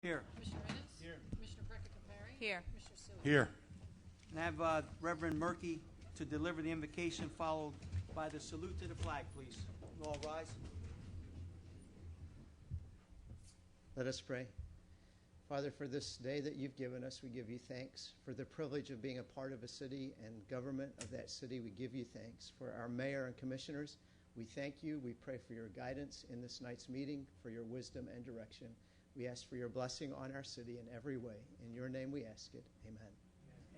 Here. Commissioner Ennis? Here. Commissioner Precca-Capari? Here. Commissioner Sui? Here. And have Reverend Murky to deliver the invocation, followed by the salute to the flag, please. You all rise. Let us pray. Father, for this day that you've given us, we give you thanks. For the privilege of being a part of a city and government of that city, we give you thanks. For our mayor and commissioners, we thank you. We pray for your guidance in this night's meeting, for your wisdom and direction. We ask for your blessing on our city in every way. In your name we ask it. Amen.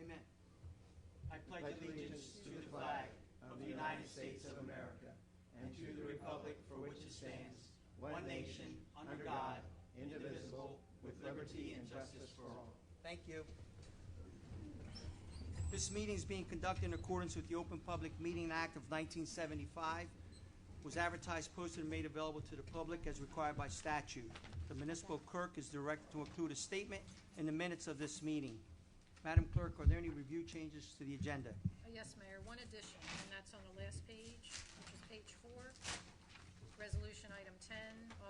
Amen. I pledge allegiance to the flag of the United States of America and to the republic for which it stands, one nation, under God, indivisible, with liberty and justice for all. Thank you. This meeting is being conducted in accordance with the Open Public Meeting Act of 1975. Was advertised, posted, and made available to the public as required by statute. The municipal clerk is directed to include a statement in the minutes of this meeting. Madam Clerk, are there any review changes to the agenda? Yes, Mayor, one addition, and that's on the last page, which is page 4. Resolution item 10,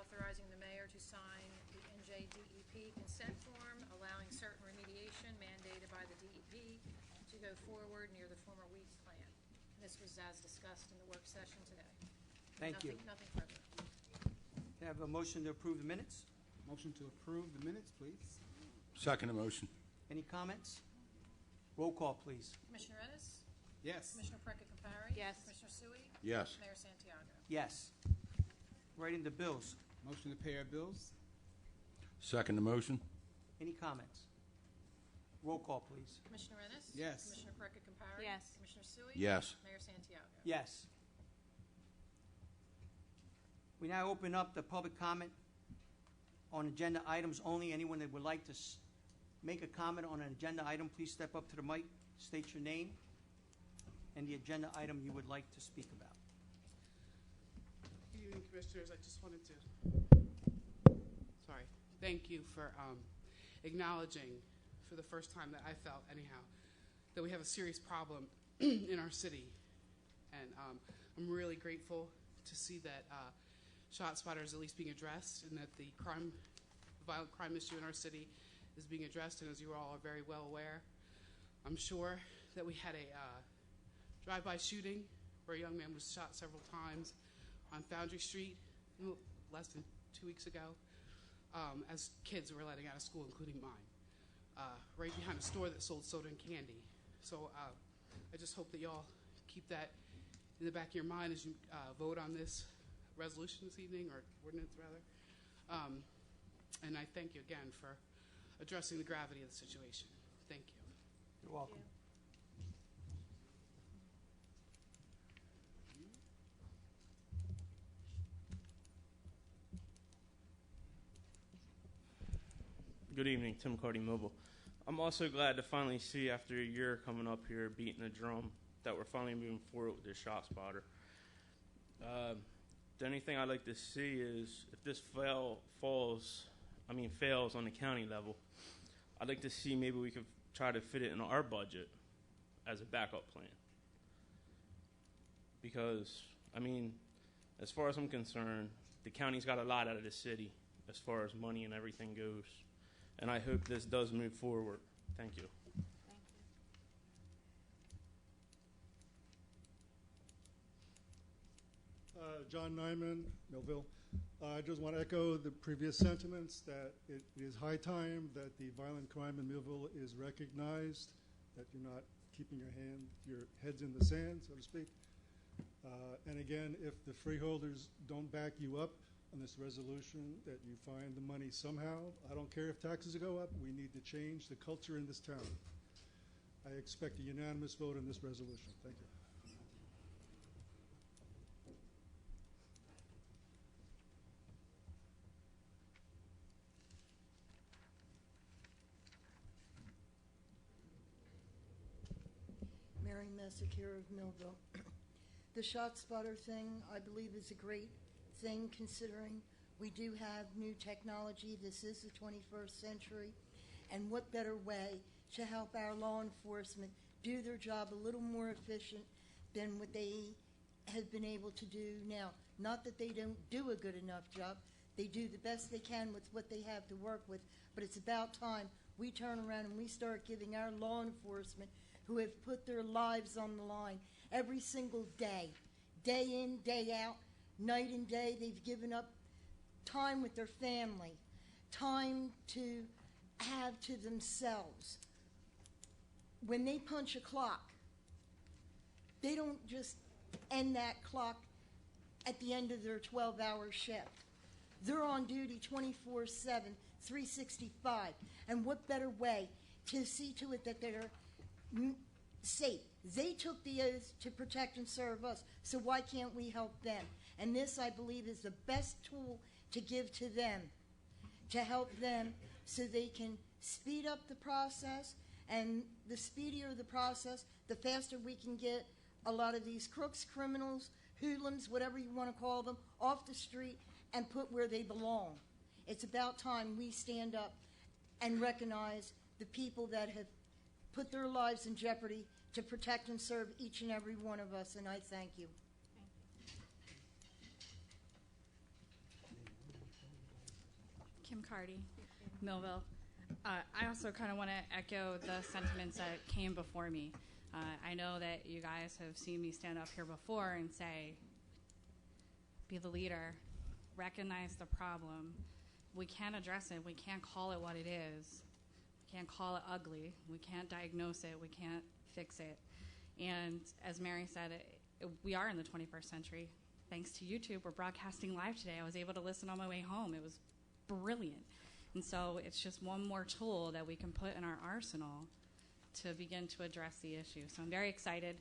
authorizing the mayor to sign the NJDEP consent form, allowing certain remediation mandated by the DEP to go forward near the former weeds plant. This was as discussed in the work session today. Thank you. Nothing further. Can I have a motion to approve the minutes? Motion to approve the minutes, please. Second motion. Any comments? Roll call, please. Commissioner Ennis? Yes. Commissioner Precca-Capari? Yes. Commissioner Sui? Yes. Mayor Santiago? Yes. Writing the bills. Motion to pay our bills. Second motion. Any comments? Roll call, please. Commissioner Ennis? Yes. Commissioner Precca-Capari? Yes. Commissioner Sui? Yes. Mayor Santiago? Yes. We now open up the public comment on agenda items only. Anyone that would like to make a comment on an agenda item, please step up to the mic, state your name, and the agenda item you would like to speak about. Good evening, Commissioners. I just wanted to, thank you for acknowledging for the first time that I felt, anyhow, that we have a serious problem in our city. And I'm really grateful to see that ShotSpotter is at least being addressed and that the violent crime issue in our city is being addressed. And as you all are very well aware, I'm sure that we had a drive-by shooting where a young man was shot several times on Foundry Street less than 2 weeks ago as kids were letting out of school, including mine, right behind a store that sold soda and candy. So I just hope that y'all keep that in the back of your mind as you vote on this resolution this evening, or ordinance rather. And I thank you again for addressing the gravity of the situation. Thank you. You're welcome. Good evening, Tim Carty Mobile. I'm also glad to finally see, after a year coming up here beating the drum, that we're finally moving forward with this ShotSpotter. The only thing I'd like to see is if this fails on the county level, I'd like to see maybe we could try to fit it in our budget as a backup plan. Because, as far as I'm concerned, the county's got a lot out of the city as far as money and everything goes. And I hope this does move forward. Thank you. Thank you. John Nyman, Millville. I just want to echo the previous sentiments that it is high time that the violent crime in Millville is recognized, that you're not keeping your heads in the sand, so to speak. And again, if the freeholders don't back you up on this resolution, that you find the money somehow. I don't care if taxes go up. We need to change the culture in this town. I expect a unanimous vote on this resolution. Thank you. Mary Messick here of Millville. The ShotSpotter thing, I believe, is a great thing, considering we do have new technology. This is the 21st century, and what better way to help our law enforcement do their job a little more efficient than what they have been able to do now. Not that they don't do a good enough job. They do the best they can with what they have to work with, but it's about time we turn around and we start giving our law enforcement, who have put their lives on the line every single day, day in, day out, night and day. They've given up time with their family, time to have to themselves. When they punch a clock, they don't just end that clock at the end of their 12-hour shift. They're on duty 24/7, 365. And what better way to see to it that they're safe? They took the oath to protect and serve us, so why can't we help them? And this, I believe, is the best tool to give to them, to help them so they can speed up the process. And the speedier the process, the faster we can get a lot of these crooks, criminals, hoodlums, whatever you want to call them, off the street and put where they belong. It's about time we stand up and recognize the people that have put their lives in jeopardy to protect and serve each and every one of us, and I thank you. Kim Cardy, Millville. I also kind of want to echo the sentiments that came before me. I know that you guys have seen me stand up here before and say, be the leader, recognize the problem. We can't address it. We can't call it what it is. We can't call it ugly. We can't diagnose it. We can't fix it. And as Mary said, we are in the 21st century. Thanks to YouTube, we're broadcasting live today. I was able to listen on my way home. It was brilliant. And so it's just one more tool that we can put in our arsenal to begin to address the issue. So I'm very excited.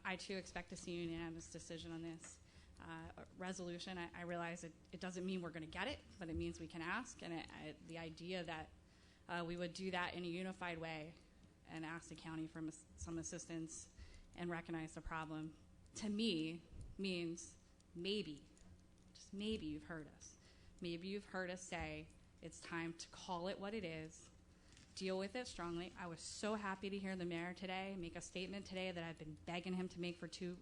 I, too, expect to see a unanimous decision on this resolution. I realize it doesn't mean we're going to get it, but it means we can ask. And the idea that we would do that in a unified way and ask the county for some assistance and recognize the problem, to me, means maybe, just maybe you've heard us. Maybe you've heard us say it's time to call it what it is, deal with it strongly. I was so happy to hear the mayor today make a statement today that I've been begging him to make for two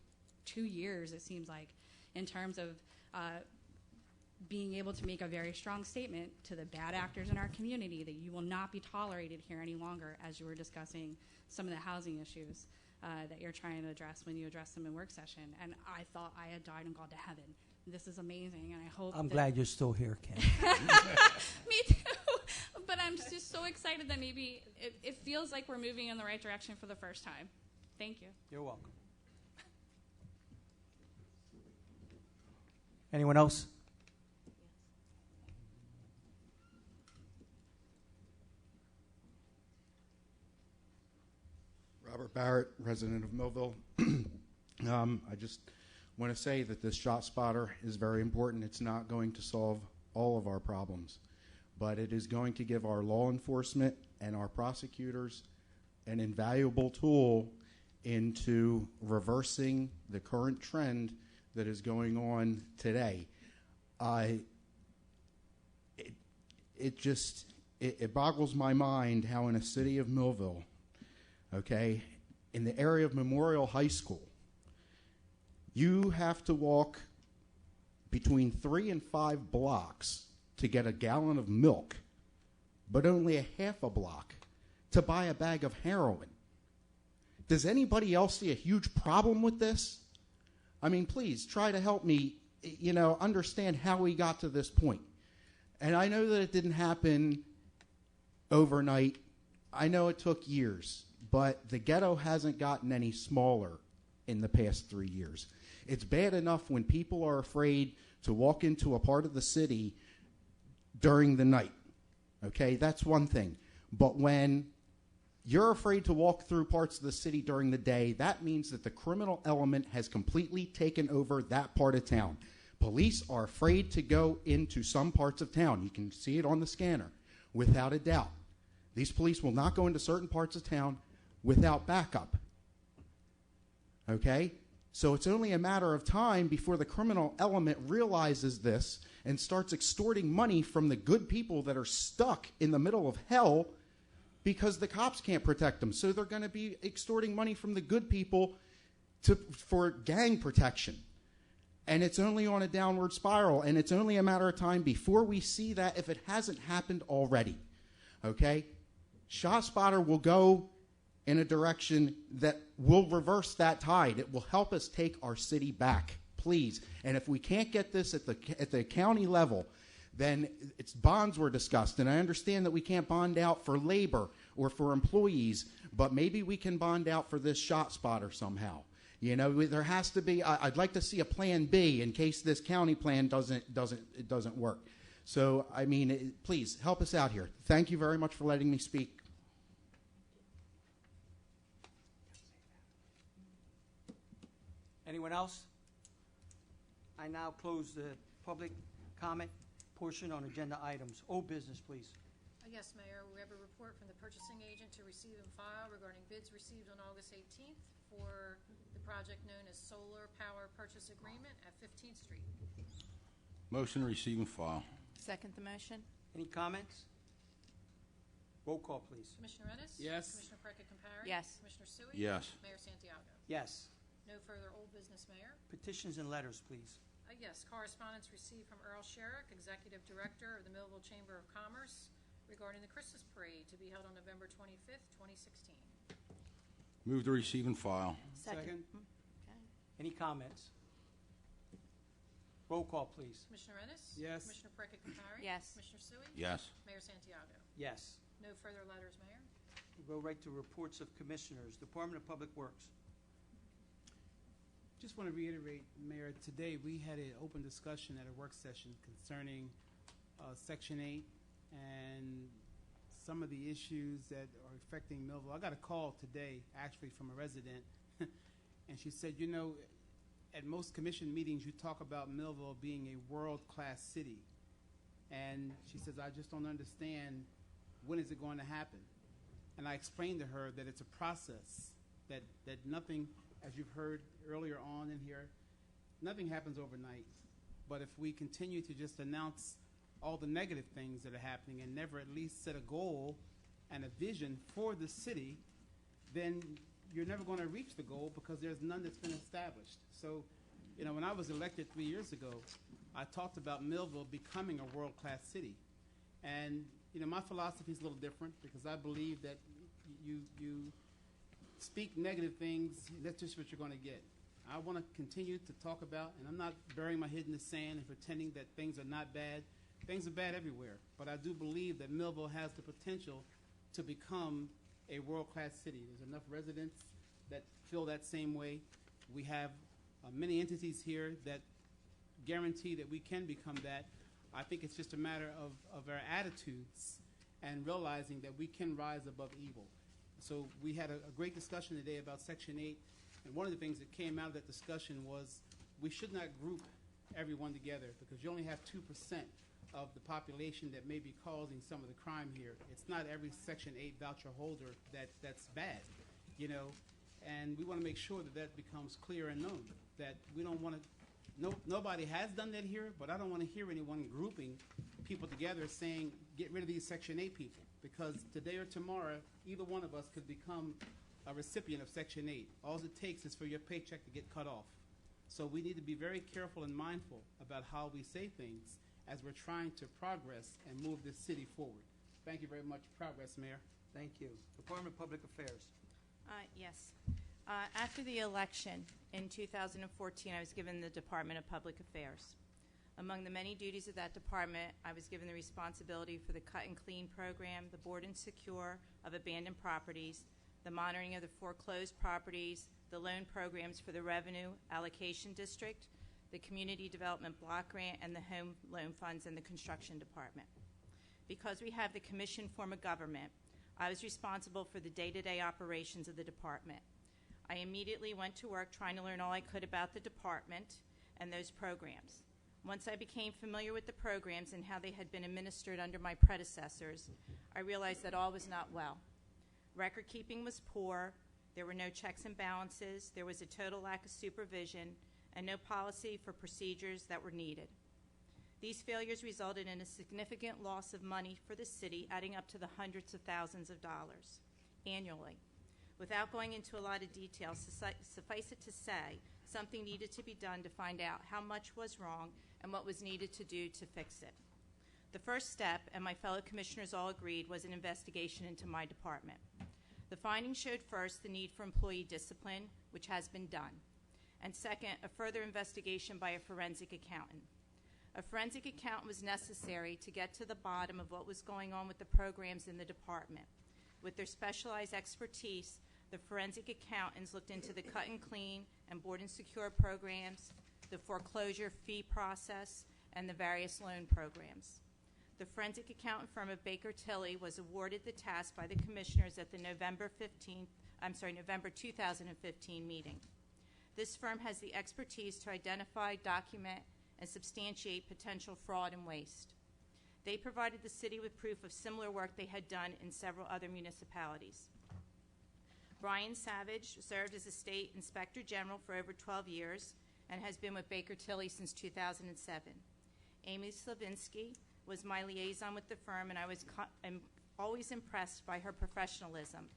years, it seems like, in terms of being able to make a very strong statement to the bad actors in our community that you will not be tolerated here any longer, as you were discussing some of the housing issues that you're trying to address when you address them in work session. And I thought I had died and gone to heaven. This is amazing, and I hope I'm glad you're still here, Ken. Me too. But I'm just so excited that maybe it feels like we're moving in the right direction for the first time. Thank you. You're welcome. Anyone else? Robert Barrett, resident of Millville. I just want to say that this shot spotter is very important. It's not going to solve all of our problems, but it is going to give our law enforcement and our prosecutors an invaluable tool into reversing the current trend that is going on today. It boggles my mind how in a city of Millville, okay, in the area of Memorial High School, you have to walk between 3 and 5 blocks to get a gallon of milk, but only a half a block to buy a bag of heroin. Does anybody else see a huge problem with this? I mean, please try to help me, understand how we got to this point. And I know that it didn't happen overnight. I know it took years, but the ghetto hasn't gotten any smaller in the past 3 years. It's bad enough when people are afraid to walk into a part of the city during the night. Okay, that's one thing. But when you're afraid to walk through parts of the city during the day, that means that the criminal element has completely taken over that part of town. Police are afraid to go into some parts of town. You can see it on the scanner, without a doubt. These police will not go into certain parts of town without backup. Okay? So it's only a matter of time before the criminal element realizes this and starts extorting money from the good people that are stuck in the middle of hell because the cops can't protect them. So they're going to be extorting money from the good people for gang protection. And it's only on a downward spiral, and it's only a matter of time before we see that, if it hasn't happened already. okay, ShotSpotter will go in a direction that will reverse that tide. It will help us take our city back, please. And if we can't get this at the county level, then it's bonds were discussed. And I understand that we can't bond out for labor or for employees, but maybe we can bond out for this ShotSpotter somehow. You know, there has to be. I'd like to see a plan B in case this county plan doesn't work. So, I mean, please help us out here. Thank you very much for letting me speak. Anyone else? I now close the public comment portion on agenda items. Old business, please. Yes, Mayor, we have a report from the purchasing agent to receive and file regarding bids received on August 18th for the project known as Solar Power Purchase Agreement at 15th Street. Motion to receive and file. Second the motion. Any comments? Roll call, please. Commissioner Ennis? Yes. Commissioner Perkins-Compare? Yes. Commissioner Sui? Yes. Mayor Santiago? Yes. No further old business, Mayor. Petitions and letters, please. Yes, correspondence received from Earl Sherrick, Executive Director of the Millville Chamber of Commerce, regarding the Christmas Parade to be held on November 25th, 2016. Move to receive and file. Second. Okay. Any comments? Roll call, please. Commissioner Ennis? Yes. Commissioner Perkins-Compare? Yes. Commissioner Sui? Yes. Mayor Santiago? Yes. No further letters, Mayor. We'll go right to reports of commissioners. Department of Public Works. Just want to reiterate, Mayor, today we had an open discussion at a work session concerning Section 8 and some of the issues that are affecting Millville. I got a call today, actually, from a resident, and she said, you know, at most commission meetings you talk about Millville being a world-class city. And she says, I just don't understand, when is it going to happen? And I explained to her that it's a process, that nothing, as you've heard earlier on in here, nothing happens overnight. But if we continue to just announce all the negative things that are happening and never at least set a goal and a vision for the city, then you're never going to reach the goal because there's none that's been established. So, you know, when I was elected 3 years ago, I talked about Millville becoming a world-class city. And, you know, my philosophy is a little different because I believe that you speak negative things, that's just what you're going to get. I want to continue to talk about, and I'm not burying my head in the sand and pretending that things are not bad. Things are bad everywhere, but I do believe that Millville has the potential to become a world-class city. There's enough residents that feel that same way. We have many entities here that guarantee that we can become that. I think it's just a matter of our attitudes and realizing that we can rise above evil. So we had a great discussion today about Section 8, and one of the things that came out of that discussion was we should not group everyone together because you only have 2% of the population that may be causing some of the crime here. It's not every Section 8 voucher holder that's bad, you know, and we want to make sure that that becomes clear and known, that we don't want to, nobody has done that here, but I don't want to hear anyone grouping people together saying get rid of these Section 8 people, because today or tomorrow, either one of us could become a recipient of Section 8. All it takes is for your paycheck to get cut off. So we need to be very careful and mindful about how we say things as we're trying to progress and move this city forward. Thank you very much. Progress, Mayor. Thank you. Department of Public Affairs. Yes. After the election in 2014, I was given the Department of Public Affairs. Among the many duties of that department, I was given the responsibility for the Cut and Clean program, the board and secure of abandoned properties, the monitoring of the foreclosed properties, the loan programs for the Revenue Allocation District, the Community Development Block Grant, and the Home Loan Funds in the Construction Department. Because we have the commission form of government, I was responsible for the day-to-day operations of the department. I immediately went to work trying to learn all I could about the department and those programs. Once I became familiar with the programs and how they had been administered under my predecessors, I realized that all was not well. Record keeping was poor, there were no checks and balances, there was a total lack of supervision, and no policy for procedures that were needed. These failures resulted in a significant loss of money for the city, adding up to the hundreds of thousands of dollars annually. Without going into a lot of detail, suffice it to say, something needed to be done to find out how much was wrong and what was needed to do to fix it. The first step, and my fellow commissioners all agreed, was an investigation into my department. The findings showed first the need for employee discipline, which has been done, and second, a further investigation by a forensic accountant. A forensic accountant was necessary to get to the bottom of what was going on with the programs in the department. With their specialized expertise, the forensic accountants looked into the cut and clean and board and secure programs, the foreclosure fee process, and the various loan programs. The forensic accountant firm of Baker Tilly was awarded the task by the commissioners at the November 2015 meeting. This firm has the expertise to identify, document, and substantiate potential fraud and waste. They provided the city with proof of similar work they had done in several other municipalities. Brian Savage served as a state inspector general for over 12 years and has been with Baker Tilly since 2007. Amy Slavinsky was my liaison with the firm, and I'm always impressed by her professionalism.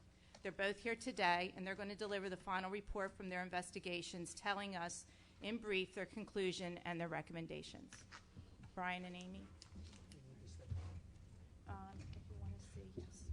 They're both here today, and they're going to deliver the final report from their investigations, telling us in brief their conclusion and their recommendations. Brian and Amy. If you want to see, yes.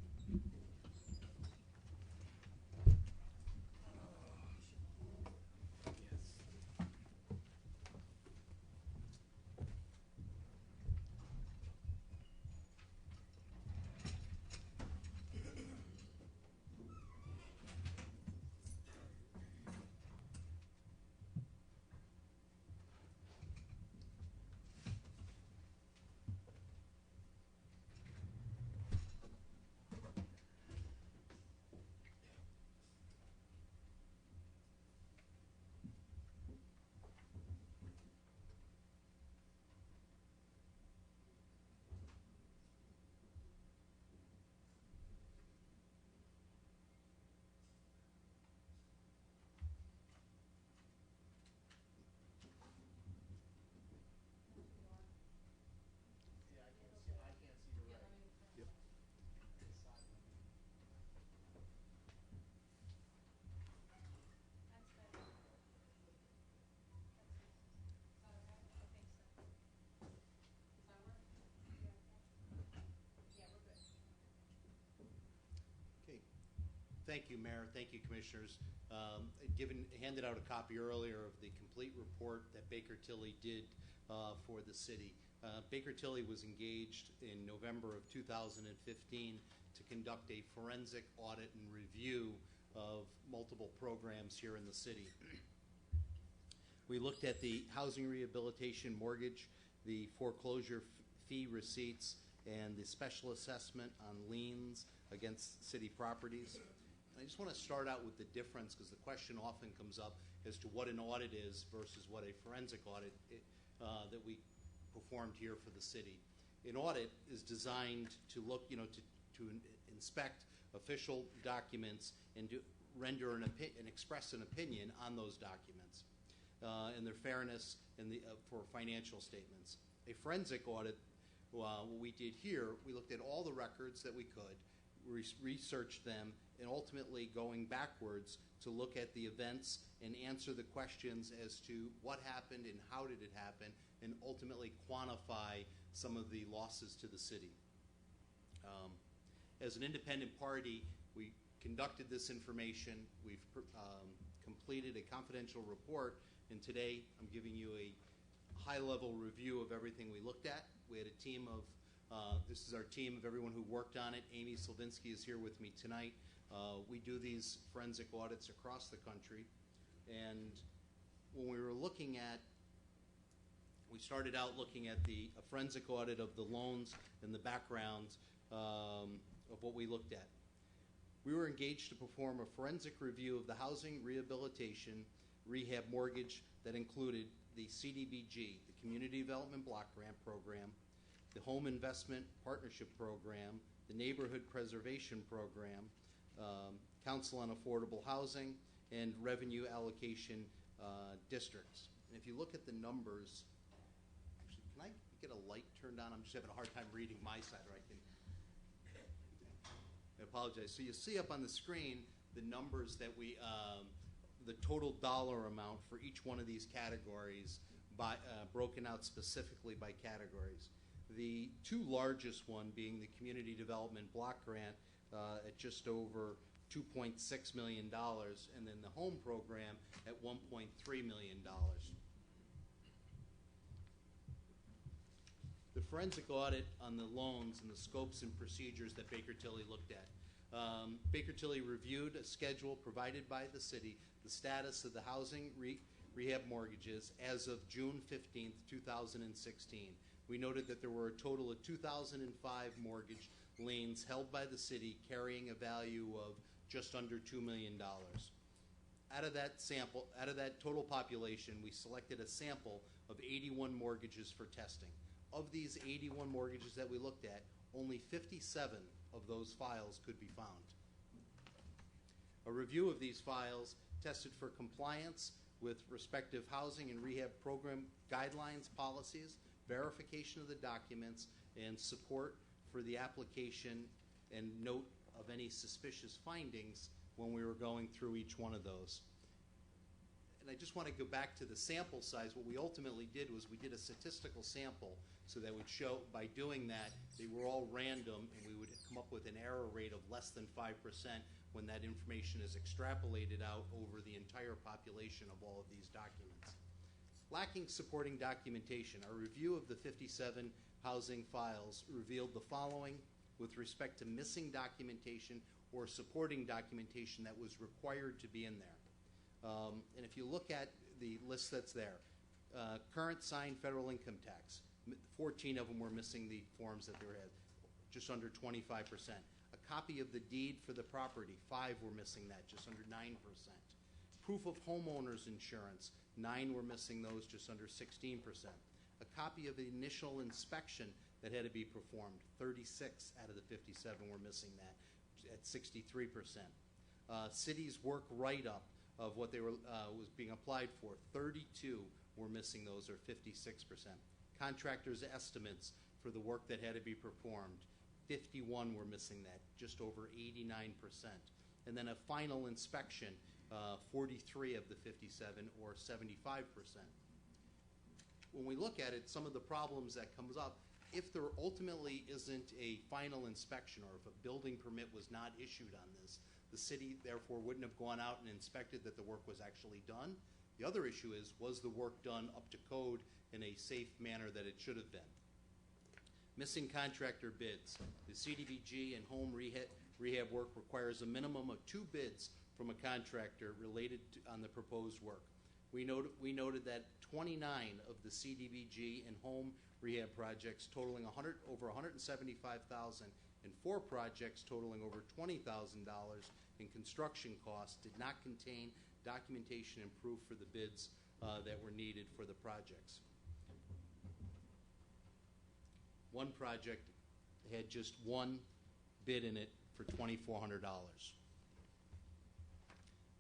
Thank you, Mayor. Thank you, Commissioners. Handed out a copy earlier of the complete report that Baker Tilly did for the city. Baker Tilly was engaged in November of 2015 to conduct a forensic audit and review of multiple programs here in the city. We looked at the housing rehabilitation mortgage, the foreclosure fee receipts, and the special assessment on liens against city properties. I just want to start out with the difference, because the question often comes up as to what an audit is versus what a forensic audit that we performed here for the city. An audit is designed to look, to inspect official documents and to render and express an opinion on those documents and their fairness and for financial statements. A forensic audit, what we did here, we looked at all the records that we could, researched them, and ultimately going backwards to look at the events and answer the questions as to what happened and how did it happen, and ultimately quantify some of the losses to the city. As an independent party, we conducted this information. We've completed a confidential report, and today I'm giving you a high-level review of everything we looked at. We had a team of this is our team of everyone who worked on it. Amy Slavinsky is here with me tonight. We do these forensic audits across the country. And when we were looking at, we started out looking at a forensic audit of the loans and the background of what we looked at. We were engaged to perform a forensic review of the housing rehabilitation rehab mortgage that included the CDBG, the Community Development Block Grant Program, the Home Investment Partnership Program, the Neighborhood Preservation Program, Council on Affordable Housing, and Revenue Allocation Districts. And if you look at the numbers, actually, can I get a light turned on? I'm just having a hard time reading my side, or I apologize. So you see up on the screen the numbers that the total dollar amount for each one of these categories, broken out specifically by categories. The two largest one being the Community Development Block Grant at just over $2.6 million, and then the home program at $1.3 million. The forensic audit on the loans and the scopes and procedures that Baker Tilly looked at. Baker Tilly reviewed a schedule provided by the city, the status of the housing rehab mortgages as of June 15th, 2016. We noted that there were a total of 2,005 mortgage liens held by the city carrying a value of just under $2 million. Out of that total population, we selected a sample of 81 mortgages for testing. Of these 81 mortgages that we looked at, only 57 of those files could be found. A review of these files tested for compliance with respective housing and rehab program guidelines, policies, verification of the documents, and support for the application and note of any suspicious findings when we were going through each one of those. And I just want to go back to the sample size. What we ultimately did was we did a statistical sample so that would show, by doing that, they were all random, and we would come up with an error rate of less than 5% when that information is extrapolated out over the entire population of all of these documents. Lacking supporting documentation, our review of the 57 housing files revealed the following with respect to missing documentation or supporting documentation that was required to be in there. And if you look at the list that's there, current signed federal income tax, 14 of them were missing the forms that they were had, just under 25%. A copy of the deed for the property, 5 were missing that, just under 9%. Proof of homeowner's insurance, 9 were missing those, just under 16%. A copy of the initial inspection that had to be performed, 36 out of the 57 were missing that, at 63%. City's work write-up of what they were was being applied for, 32 were missing those, or 56%. Contractors' estimates for the work that had to be performed, 51 were missing that, just over 89%. And then a final inspection, 43 of the 57, or 75%. When we look at it, some of the problems that comes up, if there ultimately isn't a final inspection, or if a building permit was not issued on this, the city therefore wouldn't have gone out and inspected that the work was actually done. The other issue is, was the work done up to code in a safe manner that it should have been? Missing contractor bids. The CDBG and home rehab work requires a minimum of 2 bids from a contractor related on the proposed work. We noted that 29 of the CDBG and home rehab projects totaling over $175,000 and 4 projects totaling over $20,000 in construction costs did not contain documentation and proof for the bids that were needed for the projects. One project had just 1 bid in it for $2,400.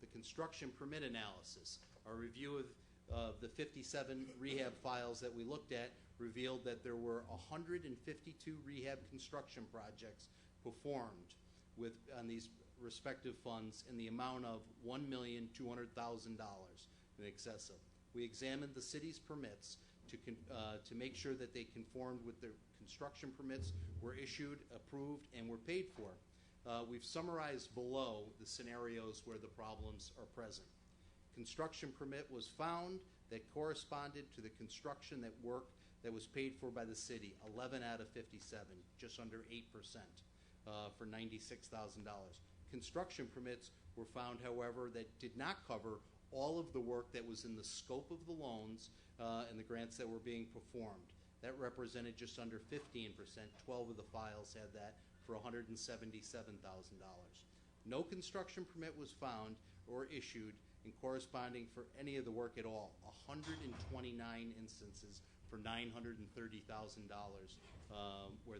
The construction permit analysis. Our review of the 57 rehab files that we looked at revealed that there were 152 rehab construction projects performed on these respective funds in the amount of $1,200,000 in excess of. We examined the city's permits to make sure that they conformed with their construction permits, were issued, approved, and were paid for. We've summarized below the scenarios where the problems are present. Construction permit was found that corresponded to the construction that was paid for by the city, 11 out of 57, just under 8%, for $96,000. Construction permits were found, however, that did not cover all of the work that was in the scope of the loans and the grants that were being performed. That represented just under 15%. 12 of the files had that for $177,000. No construction permit was found or issued in corresponding for any of the work at all. 129 instances for $930,000 where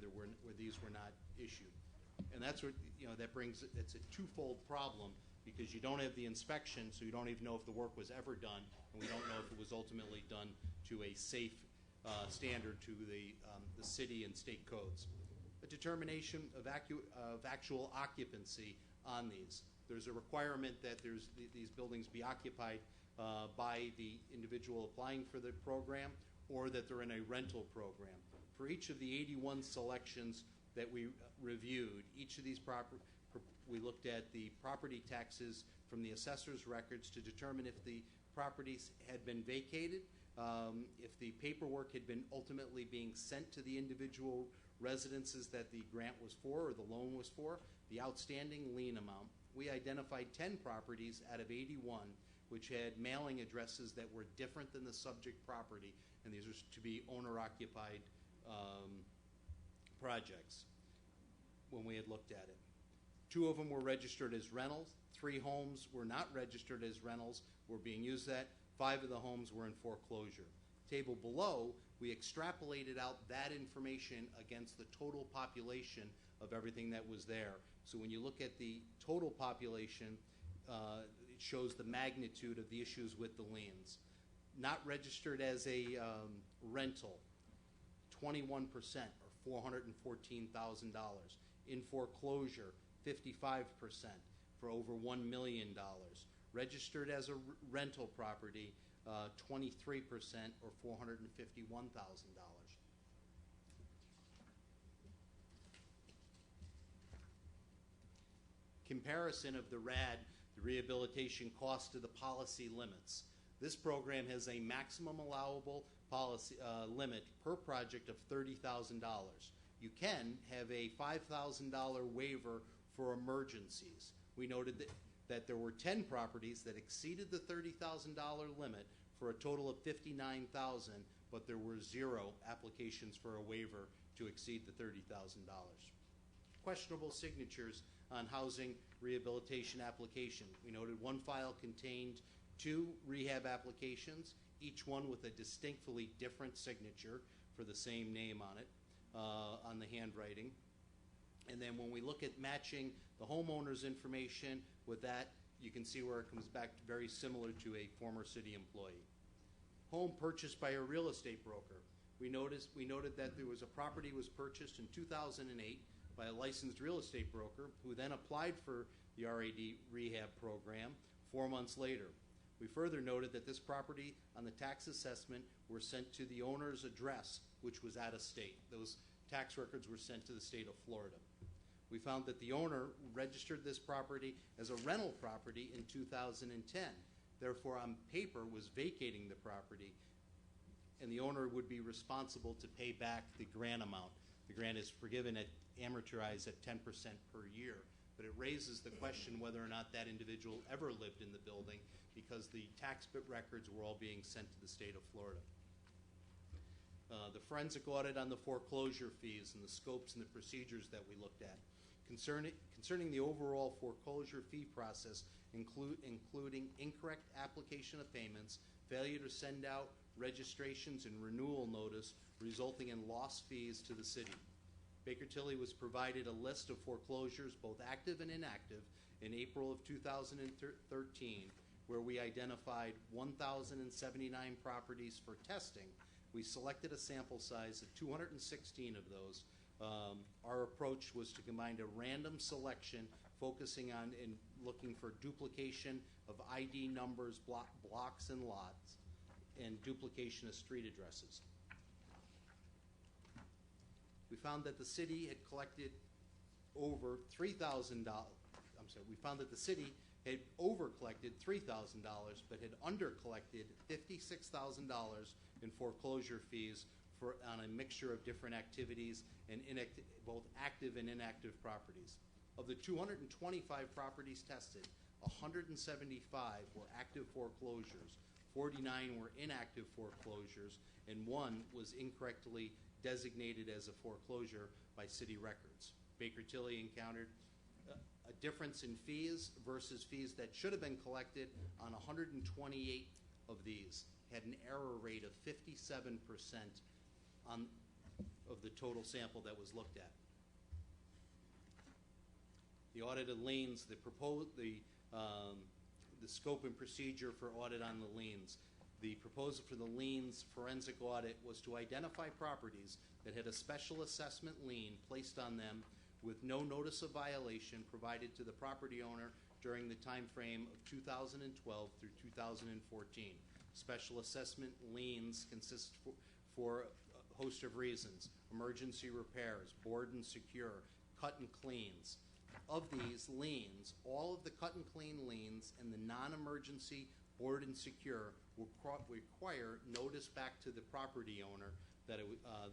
these were not issued. And that's what, that brings, it's a twofold problem, because you don't have the inspection, so you don't even know if the work was ever done, and we don't know if it was ultimately done to a safe standard to the city and state codes. A determination of actual occupancy on these. There's a requirement that these buildings be occupied by the individual applying for the program, or that they're in a rental program. For each of the 81 selections that we reviewed, each of these we looked at the property taxes from the assessor's records to determine if the properties had been vacated, if the paperwork had been ultimately being sent to the individual residences that the grant was for or the loan was for, the outstanding lien amount. We identified 10 properties out of 81 which had mailing addresses that were different than the subject property, and these were to be owner-occupied projects when we had looked at it. 2 of them were registered as rentals. 3 homes were not registered as rentals, were being used that. 5 of the homes were in foreclosure. Table below, we extrapolated out that information against the total population of everything that was there. So when you look at the total population, it shows the magnitude of the issues with the liens. Not registered as a rental, 21% or $414,000. In foreclosure, 55% for over $1 million. Registered as a rental property, 23% or $451,000. Comparison of the RAD, the rehabilitation cost to the policy limits. This program has a maximum allowable policy limit per project of $30,000. You can have a $5,000 waiver for emergencies. We noted that there were 10 properties that exceeded the $30,000 limit for a total of $59,000, but there were 0 applications for a waiver to exceed the $30,000. Questionable signatures on housing rehabilitation application. We noted 1 file contained 2 rehab applications, each one with a distinctly different signature for the same name on it, on the handwriting. And then when we look at matching the homeowner's information with that, you can see where it comes back very similar to a former city employee. Home purchased by a real estate broker. We noted that there was a property was purchased in 2008 by a licensed real estate broker who then applied for the RAD rehab program 4 months later. We further noted that this property on the tax assessment were sent to the owner's address, which was out of state. Those tax records were sent to the state of Florida. We found that the owner registered this property as a rental property in 2010. Therefore, on paper, was vacating the property, and the owner would be responsible to pay back the grant amount. The grant is forgiven at amortized at 10% per year, but it raises the question whether or not that individual ever lived in the building because the tax records were all being sent to the state of Florida. The forensic audit on the foreclosure fees and the scopes and the procedures that we looked at. Concerning the overall foreclosure fee process, including incorrect application of payments, failure to send out registrations and renewal notice, resulting in lost fees to the city. Baker Tilly was provided a list of foreclosures, both active and inactive, in April of 2013, where we identified 1,079 properties for testing. We selected a sample size of 216 of those. Our approach was to combine a random selection focusing on and looking for duplication of ID numbers, blocks, and lots, and duplication of street addresses. We found that the city had collected over $3,000. We found that the city had over-collected $3,000, but had under-collected $56,000 in foreclosure fees on a mixture of different activities and both active and inactive properties. Of the 225 properties tested, 175 were active foreclosures, 49 were inactive foreclosures, and 1 was incorrectly designated as a foreclosure by city records. Baker Tilly encountered a difference in fees versus fees that should have been collected on 128 of these, had an error rate of 57% of the total sample that was looked at. The audited liens, the scope and procedure for audit on the liens. The proposal for the liens forensic audit was to identify properties that had a special assessment lien placed on them with no notice of violation provided to the property owner during the time frame of 2012 through 2014. Special assessment liens consist for host of reasons: emergency repairs, board and secure, cut and cleans. Of these liens, all of the cut and clean liens and the non-emergency board and secure will require notice back to the property owner that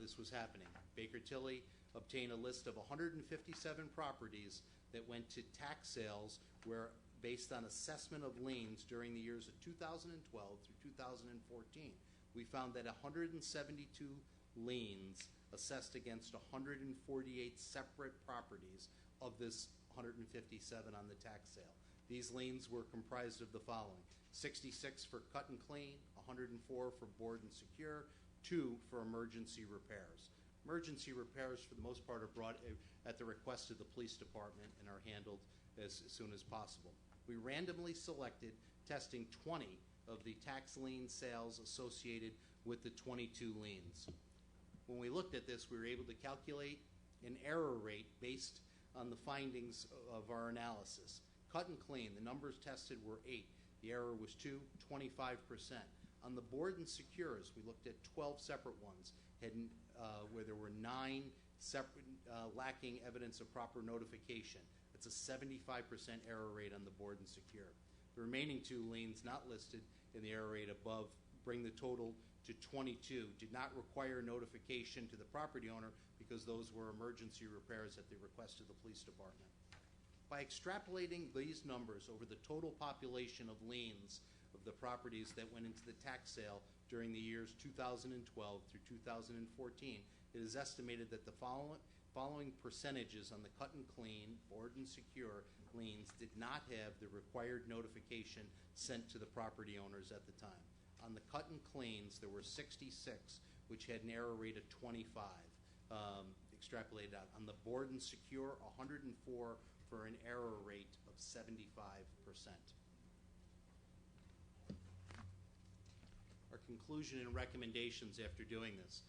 this was happening. Baker Tilly obtained a list of 157 properties that went to tax sales where, based on assessment of liens during the years of 2012 through 2014, we found that 172 liens assessed against 148 separate properties of this 157 on the tax sale. These liens were comprised of the following: 66 for cut and clean, 104 for board and secure, 2 for emergency repairs. Emergency repairs, for the most part, are brought at the request of the police department and are handled as soon as possible. We randomly selected testing 20 of the tax lien sales associated with the 22 liens. When we looked at this, we were able to calculate an error rate based on the findings of our analysis. Cut and clean, the numbers tested were 8. The error was 25%. On the board and secures, we looked at 12 separate ones, where there were 9 separate lacking evidence of proper notification. That's a 75% error rate on the board and secure. The remaining 2 liens not listed in the error rate above bring the total to 22. Did not require notification to the property owner because those were emergency repairs at the request of the police department. By extrapolating these numbers over the total population of liens of the properties that went into the tax sale during the years 2012 through 2014, it is estimated that the following percentages on the cut and clean, board and secure liens did not have the required notification sent to the property owners at the time. On the cut and cleans, there were 66, which had an error rate of 25, extrapolated out. On the board and secure, 104 for an error rate of 75%. Our conclusion and recommendations after doing this: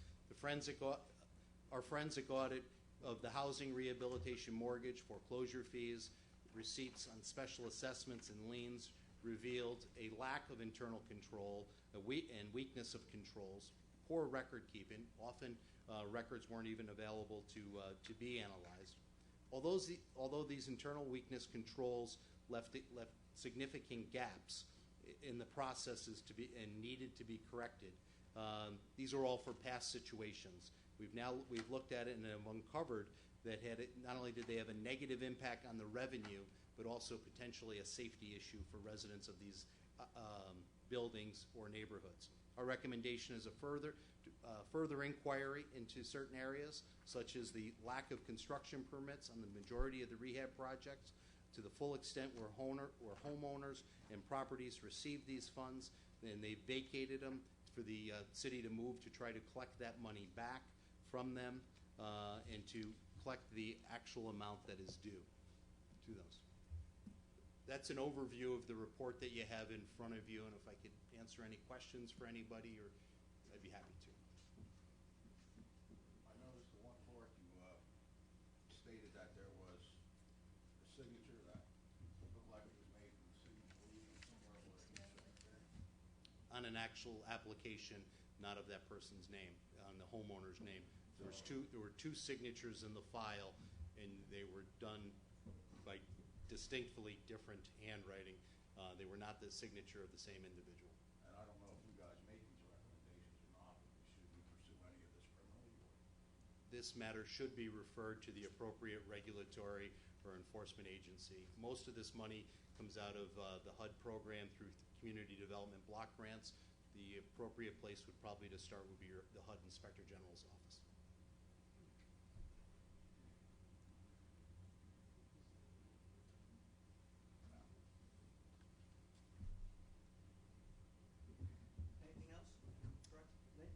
our forensic audit of the housing rehabilitation mortgage, foreclosure fees, receipts on special assessments and liens revealed a lack of internal control and weakness of controls, poor record keeping. Often records weren't even available to be analyzed. Although these internal weakness controls left significant gaps in the processes and needed to be corrected, these are all for past situations. We've looked at it and have uncovered that not only did they have a negative impact on the revenue, but also potentially a safety issue for residents of these buildings or neighborhoods. Our recommendation is a further inquiry into certain areas, such as the lack of construction permits on the majority of the rehab projects, to the full extent where homeowners and properties received these funds, and they vacated them for the city to move to try to collect that money back from them and to collect the actual amount that is due to those. That's an overview of the report that you have in front of you, and if I could answer any questions for anybody, or I'd be happy to. I noticed the one part you stated that there was a signature that looked like it was made from the city, believing somewhere where it said. On an actual application, not of that person's name, on the homeowner's name. There were 2 signatures in the file, and they were done by distinctly different handwriting. They were not the signature of the same individual. And I don't know if you guys made these recommendations or not, but should we pursue any of this criminally? This matter should be referred to the appropriate regulatory or enforcement agency. Most of this money comes out of the HUD program through community development block grants. The appropriate place would probably to start would be the HUD Inspector General's office. Anything else? Lynn?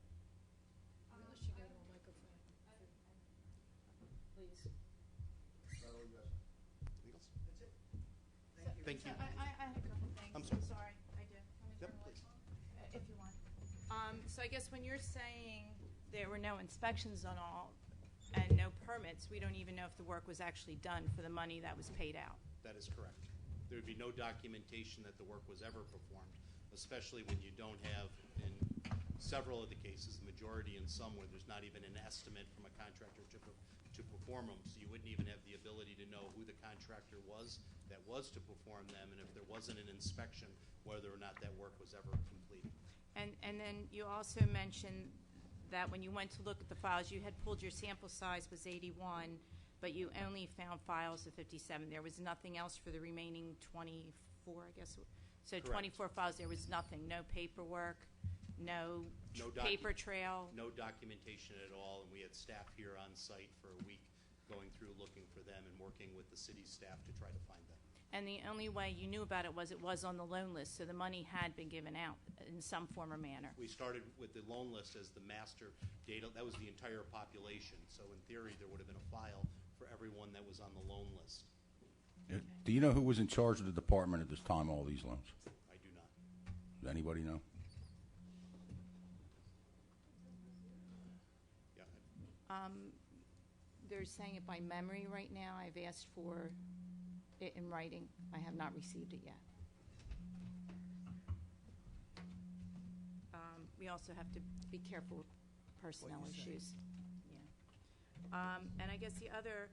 Unless you go to a microphone. Please. Anything else? That's it. Thank you. Thank you. I had a couple things. I'm sorry. I do. Yep, please. If you want. So I guess when you're saying there were no inspections on all and no permits, we don't even know if the work was actually done for the money that was paid out. That is correct. There would be no documentation that the work was ever performed, especially when you don't have, in several of the cases, the majority in some where there's not even an estimate from a contractor to perform them, so you wouldn't even have the ability to know who the contractor was that was to perform them, and if there wasn't an inspection, whether or not that work was ever completed. And then you also mentioned that when you went to look at the files, you had pulled your sample size was 81, but you only found files of 57. There was nothing else for the remaining 24, I guess. So Correct. 24 files, there was nothing, no paperwork, no paper trail. No documentation at all, and we had staff here on site for a week going through looking for them and working with the city staff to try to find them. And the only way you knew about it was on the loan list, so the money had been given out in some form or manner. We started with the loan list as the master data. That was the entire population, so in theory, there would have been a file for everyone that was on the loan list. Do you know who was in charge of the department at this time, all these loans? I do not. Does anybody know? Yeah. They're saying it by memory right now. I've asked for it in writing. I have not received it yet. We also have to be careful with personnel issues. Yeah. And I guess the other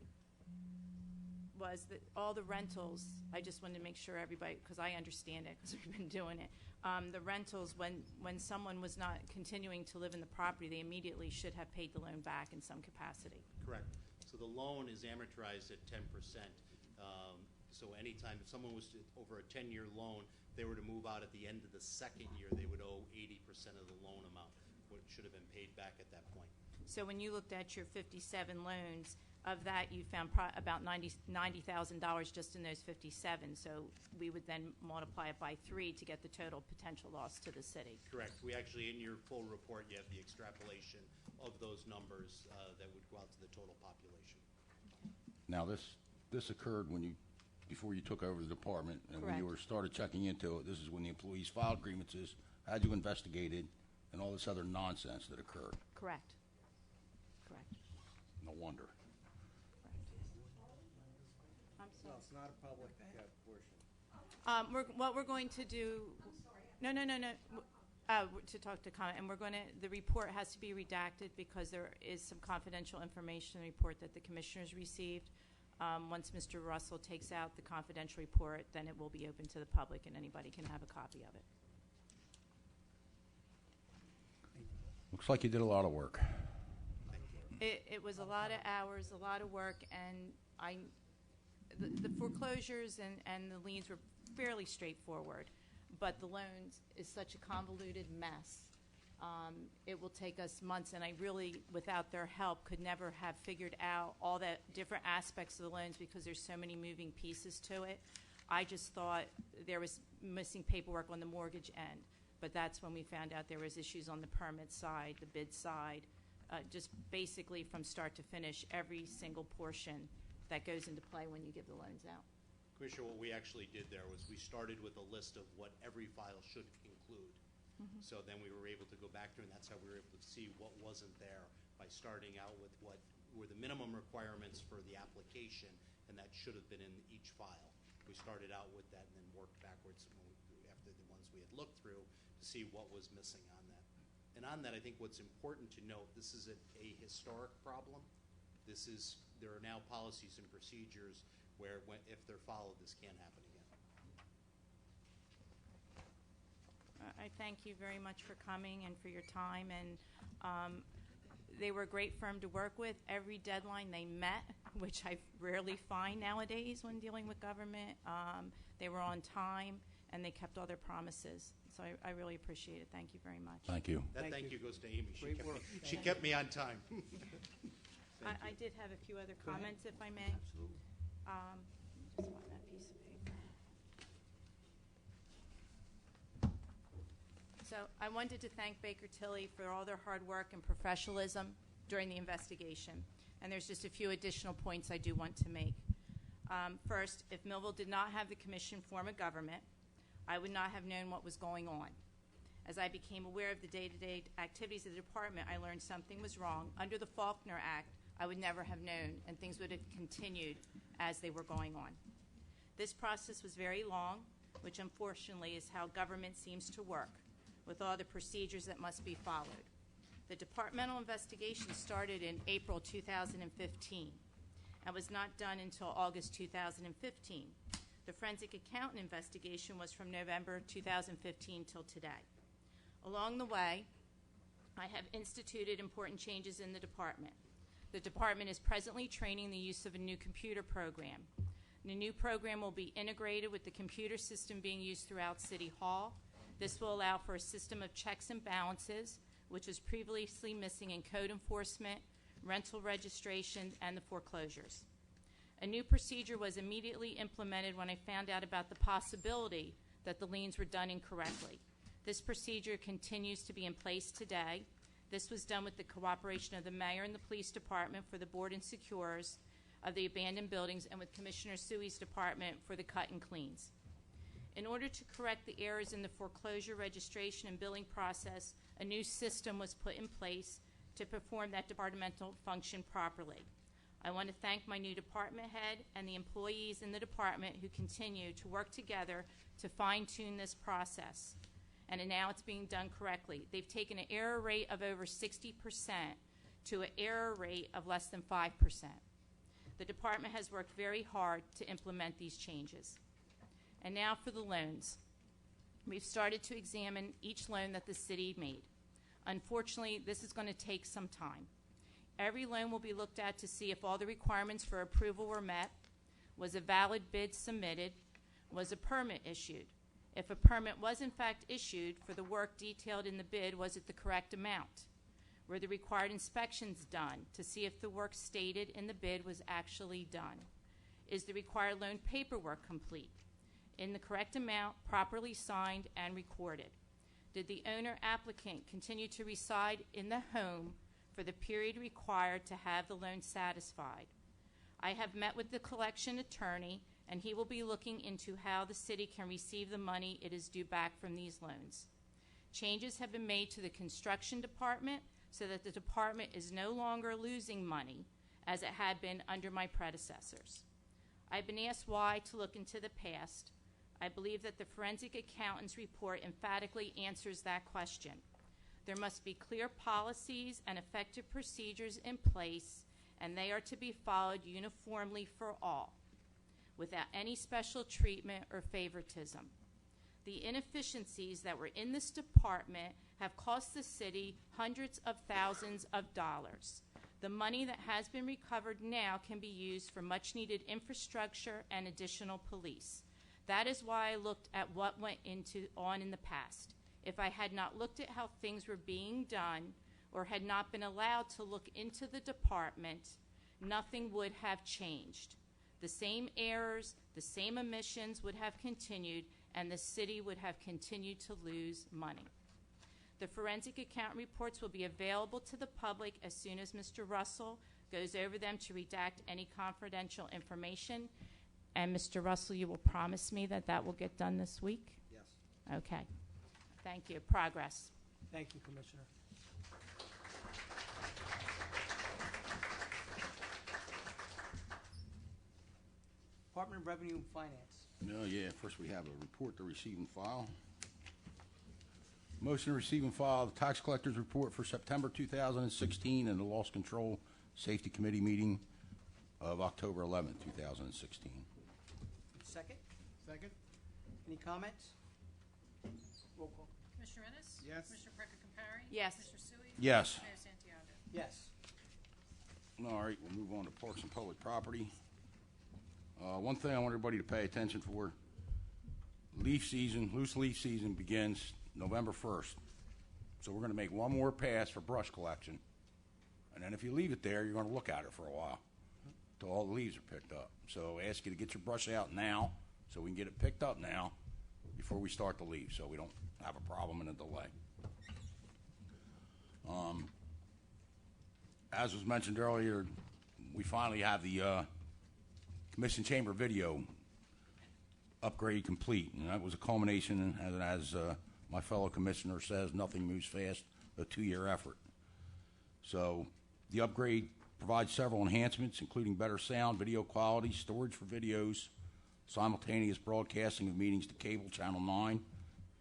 was that all the rentals, I just wanted to make sure everybody, because I understand it because we've been doing it, the rentals, when someone was not continuing to live in the property, they immediately should have paid the loan back in some capacity. Correct. So the loan is amortized at 10%. So anytime if someone was over a 10-year loan, they were to move out at the end of the second year, they would owe 80% of the loan amount, which should have been paid back at that point. So when you looked at your 57 loans, of that you found about $90,000 just in those 57. So we would then multiply it by 3 to get the total potential loss to the city. Correct. We actually, in your full report, you have the extrapolation of those numbers that would go out to the total population. Now, this occurred before you took over the department, and when you Correct. started checking into it. This is when the employees filed grievances, had you investigated, and all this other nonsense that occurred. Correct. Correct. No wonder. I'm sorry. it's not a public portion. What we're going to do. No. To talk to comment, and the report has to be redacted because there is some confidential information in the report that the commissioners received. Once Mr. Russell takes out the confidential report, then it will be open to the public and anybody can have a copy of it. Looks like you did a lot of work. It was a lot of hours, a lot of work, and the foreclosures and the liens were fairly straightforward, but the loans is such a convoluted mess. It will take us months, and I really, without their help, could never have figured out all the different aspects of the loans because there's so many moving pieces to it. I just thought there was missing paperwork on the mortgage end, but that's when we found out there was issues on the permit side, the bid side, just basically from start to finish, every single portion that goes into play when you give the loans out. Commissioner, what we actually did there was we started with a list of what every file should include. So then we were able to go back through, and that's how we were able to see what wasn't there by starting out with what were the minimum requirements for the application, and that should have been in each file. We started out with that and then worked backwards after the ones we had looked through to see what was missing on that. And on that, I think what's important to note, this is a historic problem. There are now policies and procedures where, if they're followed, this can't happen again. I thank you very much for coming and for your time, and they were a great firm to work with. Every deadline they met, which I rarely find nowadays when dealing with government. They were on time, and they kept all their promises. So I really appreciate it. Thank you very much. Thank you. That thank you goes to Amy. She Great kept me on time. I did have a few other comments, if I may. Absolutely. Just want that piece of paper. So I wanted to thank Baker Tilly for all their hard work and professionalism during the investigation. And there's just a few additional points I do want to make. First, if Millville did not have the commission form of government, I would not have known what was going on. As I became aware of the day-to-day activities of the department, I learned something was wrong. Under the Faulkner Act, I would never have known, and things would have continued as they were going on. This process was very long, which unfortunately is how government seems to work. with all the procedures that must be followed. The departmental investigation started in April 2015 and was not done until August 2015. The forensic accountant investigation was from November 2015 till today. Along the way, I have instituted important changes in the department. The department is presently training the use of a new computer program. The new program will be integrated with the computer system being used throughout City Hall. This will allow for a system of checks and balances, which was previously missing in code enforcement, rental registration, and the foreclosures. A new procedure was immediately implemented when I found out about the possibility that the liens were done incorrectly. This procedure continues to be in place today. This was done with the cooperation of the mayor and the police department for the board and secures of the abandoned buildings and with Commissioner Sui's department for the cut and cleans. In order to correct the errors in the foreclosure registration and billing process, a new system was put in place to perform that departmental function properly. I want to thank my new department head and the employees in the department who continue to work together to fine-tune this process. And now it's being done correctly. They've taken an error rate of over 60% to an error rate of less than 5%. The department has worked very hard to implement these changes. And now for the loans. We've started to examine each loan that the city made. Unfortunately, this is going to take some time. Every loan will be looked at to see if all the requirements for approval were met, was a valid bid submitted, was a permit issued. If a permit was in fact issued for the work detailed in the bid, was it the correct amount? Were the required inspections done to see if the work stated in the bid was actually done? Is the required loan paperwork complete, in the correct amount, properly signed and recorded? Did the owner applicant continue to reside in the home for the period required to have the loan satisfied? I have met with the collection attorney, and he will be looking into how the city can receive the money it is due back from these loans. Changes have been made to the construction department so that the department is no longer losing money as it had been under my predecessors. I've been asked why to look into the past. I believe that the forensic accountant's report emphatically answers that question. There must be clear policies and effective procedures in place, and they are to be followed uniformly for all, without any special treatment or favoritism. The inefficiencies that were in this department have cost the city hundreds of thousands of dollars. The money that has been recovered now can be used for much-needed infrastructure and additional police. That is why I looked at what went on in the past. If I had not looked at how things were being done or had not been allowed to look into the department, nothing would have changed. The same errors, the same omissions would have continued, and the city would have continued to lose money. The forensic account reports will be available to the public as soon as Mr. Russell goes over them to redact any confidential information. And Mr. Russell, you will promise me that that will get done this week? Yes. Okay. Thank you. Progress. Thank you, Commissioner. Department of Revenue and Finance. Yeah, first we have a report to receive and file. Motion to receive and file the tax collector's report for September 2016 and the Loss Control Safety Committee meeting of October 11, 2016. Second? Second? Any comments? Roll call. Commissioner Ennis? Yes. Commissioner Perka-Compari? Yes. Commissioner Sui? Yes. Mayor Santiago? Yes. All right, we'll move on to Parks and Public Property. One thing I want everybody to pay attention for, leaf season, loose leaf season begins November 1st. So we're going to make one more pass for brush collection. And then if you leave it there, you're going to look at it for a while until all the leaves are picked up. So I ask you to get your brush out now so we can get it picked up now before we start the leaves so we don't have a problem and a delay. As was mentioned earlier, we finally have the Commission Chamber video upgrade complete, and that was a culmination, as my fellow commissioner says, nothing moves fast, a 2-year effort. So the upgrade provides several enhancements, including better sound, video quality, storage for videos, simultaneous broadcasting of meetings to cable channel 9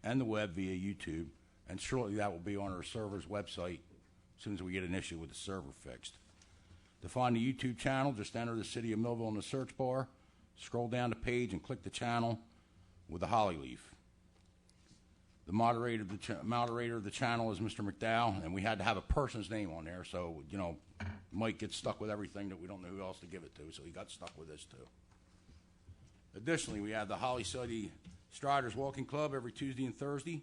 and the web via YouTube, and shortly that will be on our server's website as soon as we get an issue with the server fixed. To find the YouTube channel, just enter the City of Millville in the search bar, scroll down the page, and click the channel with the holly leaf. The moderator of the channel is Mr. McDowell, and we had to have a person's name on there, so, you know, Mike gets stuck with everything that we don't know who else to give it to, so he got stuck with this, too. Additionally, we have the Holly City Striders Walking Club every Tuesday and Thursday,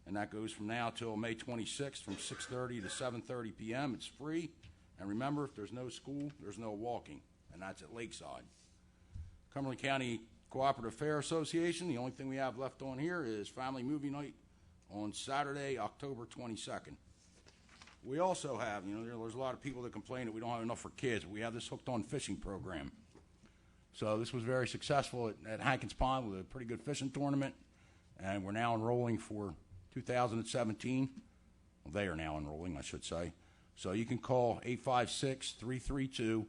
and that goes from now till May 26th from 6:30 to 7:30 p.m. It's free, and remember, if there's no school, there's no walking, and that's at Lakeside. Cumberland County Cooperative Fair Association, the only thing we have left on here is Family Movie Night on Saturday, October 22nd. We also have, you know, there's a lot of people that complain that we don't have enough for kids. We have this Hooked on Fishing program. So this was very successful at Hankins Pond with a pretty good fishing tournament, and we're now enrolling for 2017. Well, they are now enrolling, I should say. So you can call 856-332-4834.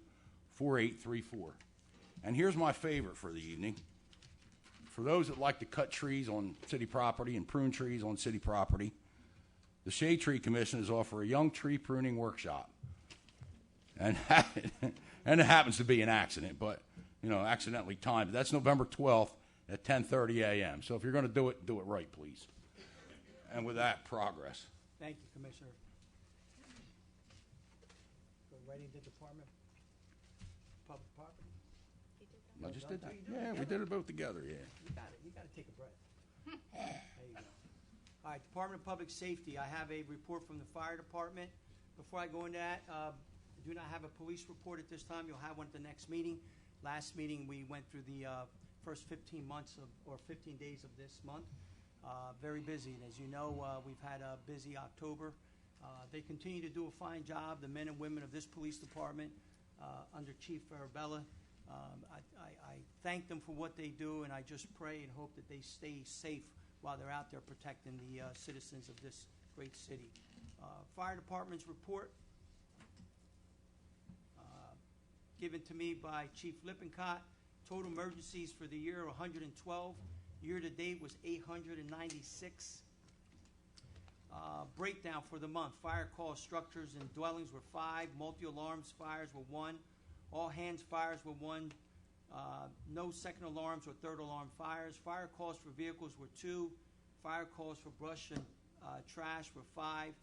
And here's my favorite for the evening. For those that like to cut trees on city property and prune trees on city property, the Shade Tree Commission is offering a young tree pruning workshop. And it happens to be an accident, but, you know, accidentally timed. That's November 12th at 10:30 a.m. So if you're going to do it right, please. And with that, progress. Thank you, Commissioner. Go right into Department of Public Property. I just did that. Yeah, we did it both together, yeah. You got it. You got to take a breath. There you go. All right, Department of Public Safety. I have a report from the Fire Department. Before I go into that, I do not have a police report at this time. You'll have one at the next meeting. Last meeting, we went through the first 15 days of this month. Very busy. And as you know, we've had a busy October. They continue to do a fine job, the men and women of this police department under Chief Arabella. I thank them for what they do, and I just pray and hope that they stay safe while they're out there protecting the citizens of this great city. Fire Department's report given to me by Chief Lippincott. Total emergencies for the year 112. Year to date was 896. Breakdown for the month. Fire calls, structures, and dwellings were 5. Multi-alarms fires were 1. All hands fires were 1. No second alarms or third alarm fires. Fire calls for vehicles were 2. Fire calls for brush and trash were 5.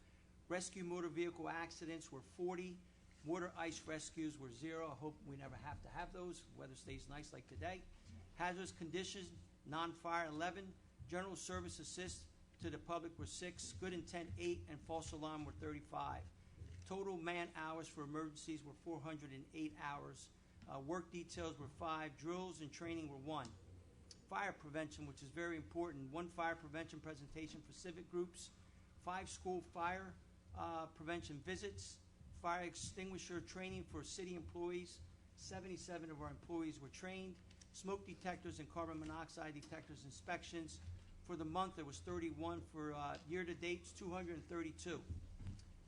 Rescue motor vehicle accidents were 40. Water ice rescues were 0. I hope we never have to have those. Weather stays nice like today. Hazardous conditions, non-fire 11. General service assist to the public were 6. Good intent 8, and false alarm were 35. Total man hours for emergencies were 408 hours. Work details were 5. Drills and training were 1. Fire prevention, which is very important. 1 fire prevention presentation for civic groups. 5 school fire prevention visits. Fire extinguisher training for city employees. 77 of our employees were trained. Smoke detectors and carbon monoxide detectors inspections. For the month, it was 31. For year-to-date, it's 232.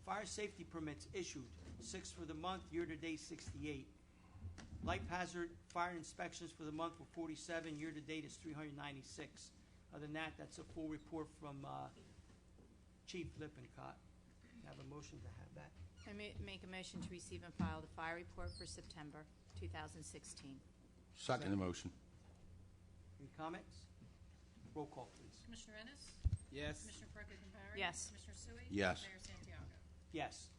Fire safety permits issued, 6 for the month, year-to-date 68. Life hazard fire inspections for the month were 47, year-to-date is 396. Other than that, that's a full report from Chief Lippincott. I have a motion to have that. I make a motion to receive and file the fire report for September 2016. Second the motion. Any comments? Roll call, please. Commissioner Ennis? Yes. Commissioner Perkins-Dembari? Yes. Commissioner Sui? Yes. Mayor Santiago? Yes.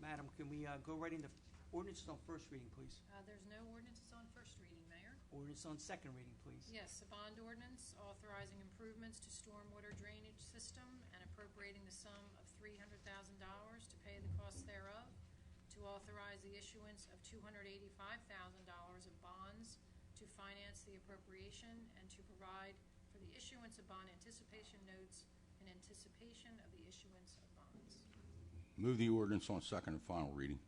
Madam, can we go right into ordinances on first reading, please? There's no ordinances on first reading, Mayor. Ordinance on second reading, please. Yes, a bond ordinance authorizing improvements to stormwater drainage system and appropriating the sum of $300,000 to pay the costs thereof, to authorize the issuance of $285,000 of bonds to finance the appropriation, and to provide for the issuance of bond anticipation notes in anticipation of the issuance of bonds. Move the ordinance on second and final reading.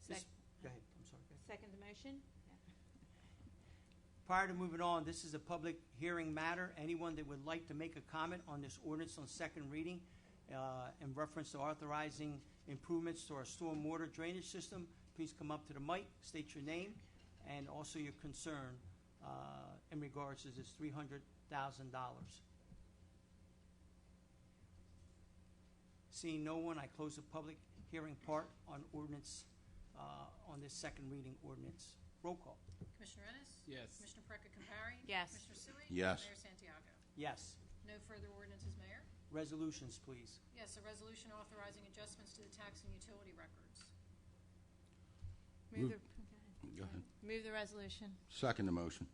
This- Go ahead, I'm sorry. Go ahead. Second the motion? Prior to moving on, this is a public hearing matter. Anyone that would like to make a comment on this ordinance on second reading in reference to authorizing improvements to our stormwater drainage system, please come up to the mic, state your name, and also your concern in regards to this $300,000. Seeing no one, I close the public hearing part on ordinance, on this second reading ordinance. Roll call. Commissioner Ennis? Yes. Commissioner Precca Compari? Yes. Commissioner Sui? Yes. Mayor Santiago? Yes. No further ordinances, Mayor? Resolutions, please. Yes, a resolution authorizing adjustments to the tax and utility records. Move Move- the, Go ahead. move the resolution. Second the motion.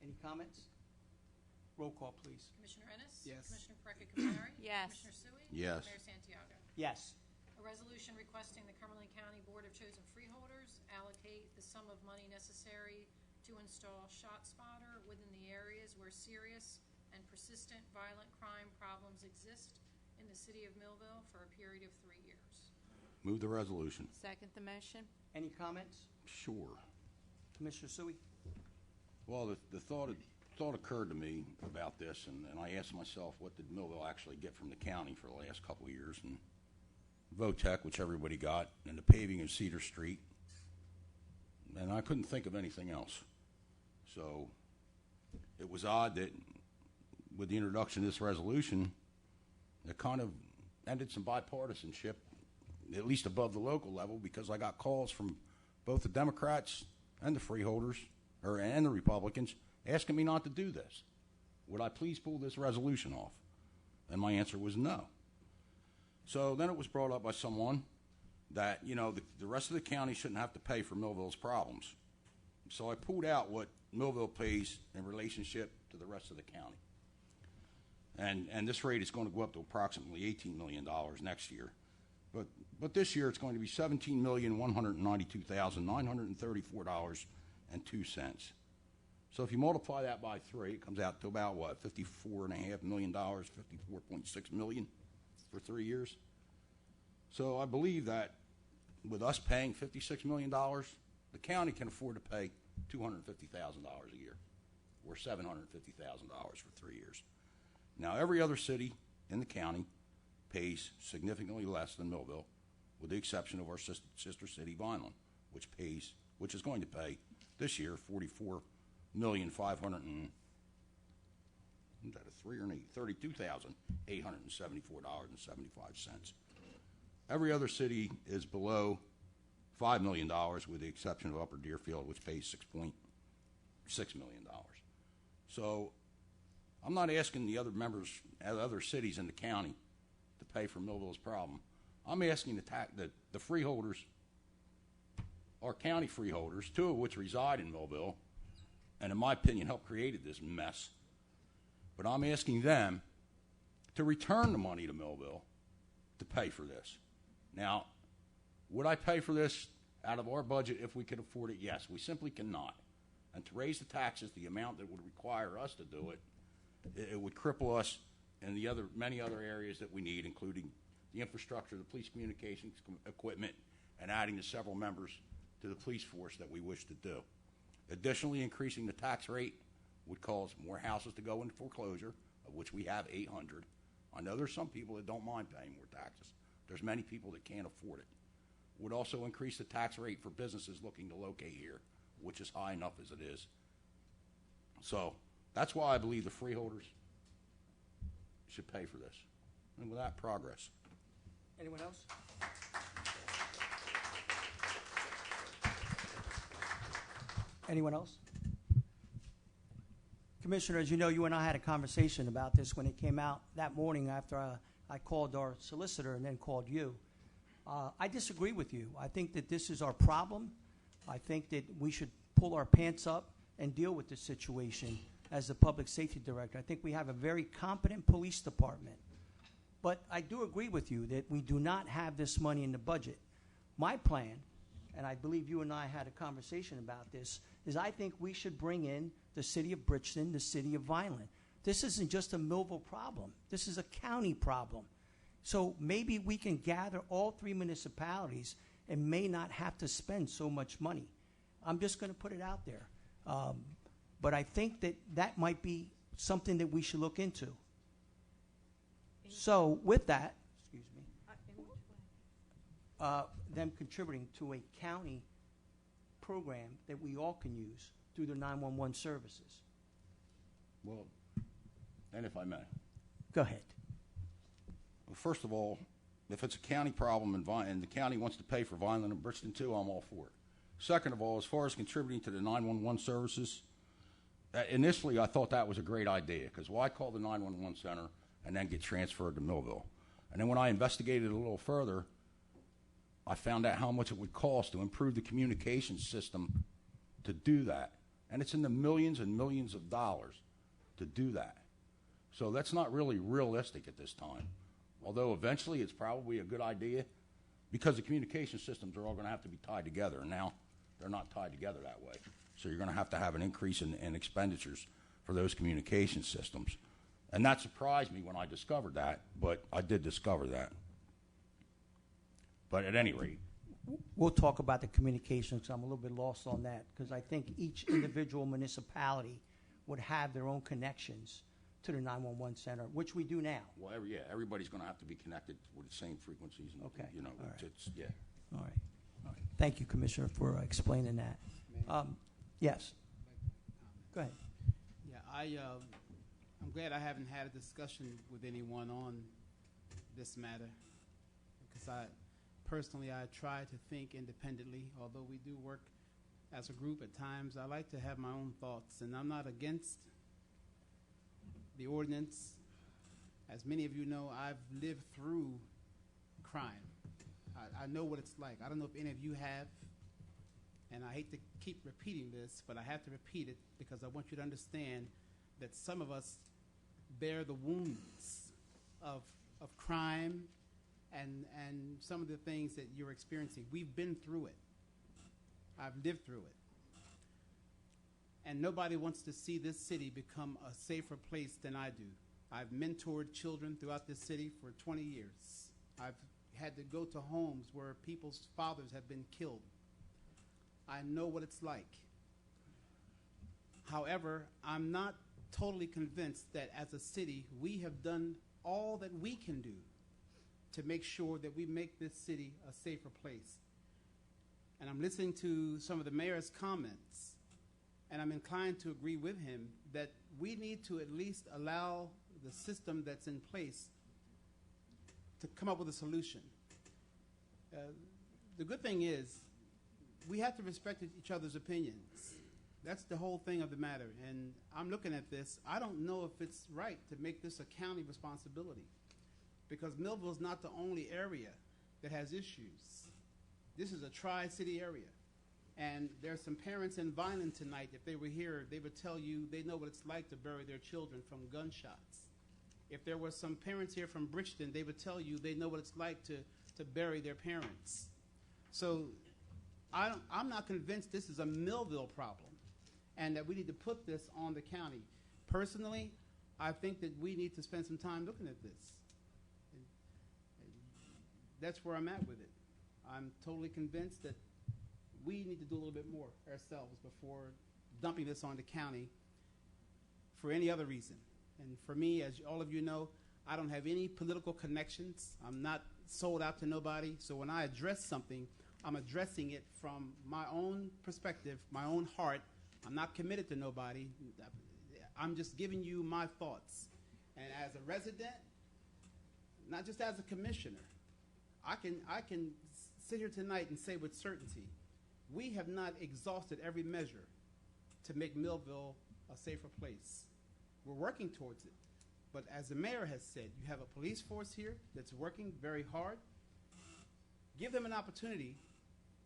Any comments? Roll call, please. Commissioner Ennis? Yes. Commissioner Precca Compari? Yes. Commissioner Sui? Yes. Mayor Santiago? Yes. A resolution requesting the Cumberland County Board of Chosen Freeholders allocate the sum of money necessary to install ShotSpotter within the areas where serious and persistent violent crime problems exist in the city of Millville for a period of 3 years. Move the resolution. Second the motion. Any comments? Sure. Commissioner Sui? Well, the thought occurred to me about this, and I asked myself, what did Millville actually get from the county for the last couple of years? And VOTEC, which everybody got, and the paving of Cedar Street, and I couldn't think of anything else. So it was odd that with the introduction of this resolution, it kind of ended some bipartisanship, at least above the local level, because I got calls from both the Democrats and the freeholders, and the Republicans, asking me not to do this. Would I please pull this resolution off? And my answer was no. So then it was brought up by someone that, the rest of the county shouldn't have to pay for Millville's problems. So I pulled out what Millville pays in relationship to the rest of the county. And this rate is going to go up to approximately $18 million next year. But this year it's going to be $17,192,934.02. So if you multiply that by 3, it comes out to about what, $54.5 million, $54.6 million for 3 years. So I believe that with us paying $56 million, the county can afford to pay $250,000 a year, or $750,000 for 3 years. Now every other city in the county pays significantly less than Millville, with the exception of our sister city, Vineland, which is going to pay this year $32,874.75. Every other city is below $5 million, with the exception of Upper Deerfield, which pays $6.6 million. So I'm not asking the other other cities in the county to pay for Millville's problem. I'm asking the freeholders, our county freeholders, 2 of which reside in Millville, and in my opinion helped create this mess. But I'm asking them to return the money to Millville to pay for this. Now, would I pay for this out of our budget if we could afford it? Yes, we simply cannot. And to raise the taxes the amount that would require us to do it, it would cripple us in the many other areas that we need, including the infrastructure, the police communications equipment, and adding the several members to the police force that we wish to do. Additionally, increasing the tax rate would cause more houses to go into foreclosure, of which we have 800. I know there's some people that don't mind paying more taxes. There's many people that can't afford it. Would also increase the tax rate for businesses looking to locate here, which is high enough as it is. So that's why I believe the freeholders should pay for this. And with that, progress. Anyone else? Anyone else? Commissioner, as you know, you and I had a conversation about this when it came out that morning after I called our solicitor and then called you. I disagree with you. I think that this is our problem. I think that we should pull our pants up and deal with this situation as the public safety director. I think we have a very competent police department. But I do agree with you that we do not have this money in the budget. My plan, and I believe you and I had a conversation about this, is I think we should bring in the city of Bridgeton, the city of Vineland. This isn't just a Millville problem. This is a county problem. So maybe we can gather all 3 municipalities and may not have to spend so much money. I'm just going to put it out there. But I think that might be something that we should look into. So with that, excuse me, In which way? them contributing to a county program that we all can use through the 911 services. Well, and if I may, Go ahead. First of all, if it's a county problem and the county wants to pay for Vineland and Bridgeton too, I'm all for it. Second of all, as far as contributing to the 911 services, initially I thought that was a great idea, because why call the 911 center and then get transferred to Millville? And then when I investigated a little further, I found out how much it would cost to improve the communication system to do that. And it's in the millions and millions of dollars to do that. So that's not really realistic at this time. Although eventually it's probably a good idea, because the communication systems are all going to have to be tied together. And now they're not tied together that way. So you're going to have an increase in expenditures for those communication systems. And that surprised me when I discovered that, but I did discover that. But at any rate, We'll talk about the communications, 'cause I'm a little bit lost on that, because I think each individual municipality would have their own connections to the 911 center, which we do now. well, everybody's going to have to be connected with the same frequencies. And, Okay. You know, All right. yeah. All right. All right. Thank you, Commissioner, for explaining that. Yes. Go ahead. Yeah, I'm glad I haven't had a discussion with anyone on this matter, because I try to think independently. Although we do work as a group at times, I like to have my own thoughts, and I'm not against the ordinance. As many of you know, I've lived through crime. I know what it's like. I don't know if any of you have, and I hate to keep repeating this, but I have to repeat it because I want you to understand that some of us bear the wounds of crime and some of the things that you're experiencing. We've been through it. I've lived through it. And nobody wants to see this city become a safer place than I do. I've mentored children throughout this city for 20 years. I've had to go to homes where people's fathers have been killed. I know what it's like. However, I'm not totally convinced that as a city, we have done all that we can do to make sure that we make this city a safer place. And I'm listening to some of the mayor's comments, and I'm inclined to agree with him that we need to at least allow the system that's in place to come up with a solution. The good thing is we have to respect each other's opinions. That's the whole thing of the matter. And I'm looking at this. I don't know if it's right to make this a county responsibility, because Millville's not the only area that has issues. This is a tri-city area. And there's some parents in Vineland tonight, if they were here, they would tell you they know what it's like to bury their children from gunshots. If there were some parents here from Bridgeton, they would tell you they know what it's like to bury their parents. So I'm not convinced this is a Millville problem and that we need to put this on the county. Personally, I think that we need to spend some time looking at this. And that's where I'm at with it. I'm totally convinced that we need to do a little bit more ourselves before dumping this on the county for any other reason. And for me, as all of you know, I don't have any political connections. I'm not sold out to nobody. So when I address something, I'm addressing it from my own perspective, my own heart. I'm not committed to nobody. I'm just giving you my thoughts. And as a resident, not just as a commissioner, I can sit here tonight and say with certainty, we have not exhausted every measure to make Millville a safer place. We're working towards it. But as the mayor has said, you have a police force here that's working very hard. Give them an opportunity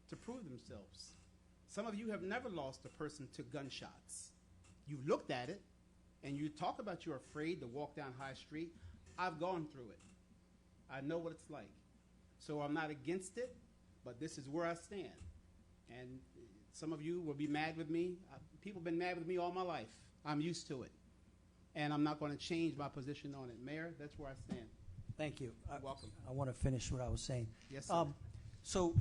to prove themselves. Some of you have never lost a person to gunshots. You've looked at it, and you talk about you're afraid to walk down High Street. I've gone through it. I know what it's like. So I'm not against it, but this is where I stand. And some of you will be mad with me. People have been mad with me all my life. I'm used to it. And I'm not going to change my position on it. Mayor, that's where I stand. Thank you. You're welcome. I want to finish what I was saying. Yes, sir. So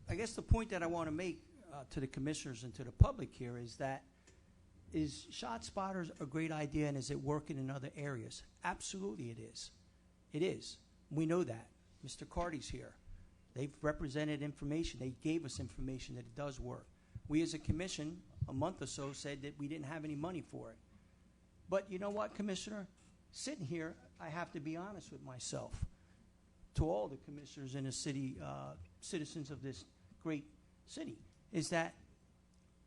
I guess the point that I want to make to the commissioners and to the public here is that is shot spotters a great idea, and is it working in other areas? Absolutely it is. It is. We know that. Mr. Carty's here. They've represented information. They gave us information that it does work. We as a commission a month or so said that we didn't have any money for it. But you know what, Commissioner? sitting here, I have to be honest with myself, to all the commissioners in the city, citizens of this great city, is that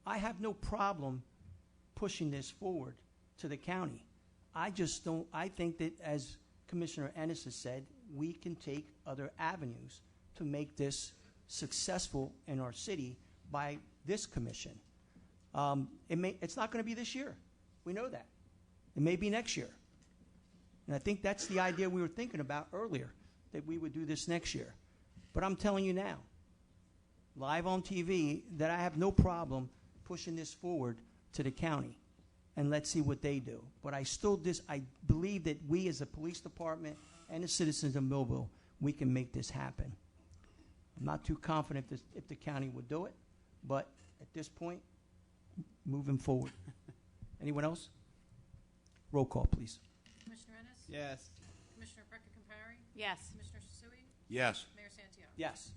I have no problem pushing this forward to the county. I just don't, I think that, as Commissioner Ennis has said, we can take other avenues to make this successful in our city by this commission. It's not going to be this year. We know that. It may be next year. And I think that's the idea we were thinking about earlier, that we would do this next year. But I'm telling you now, live on TV, that I have no problem pushing this forward to the county, and let's see what they do. But I believe that we as a police department and the citizens of Millville, we can make this happen. I'm not too confident if the county would do it, but at this point, moving forward. Anyone else? Roll call, please. Commissioner Ennis? Yes. Commissioner Perkins-Compary? Yes. Commissioner Sui? Yes. Mayor Santiago? Yes.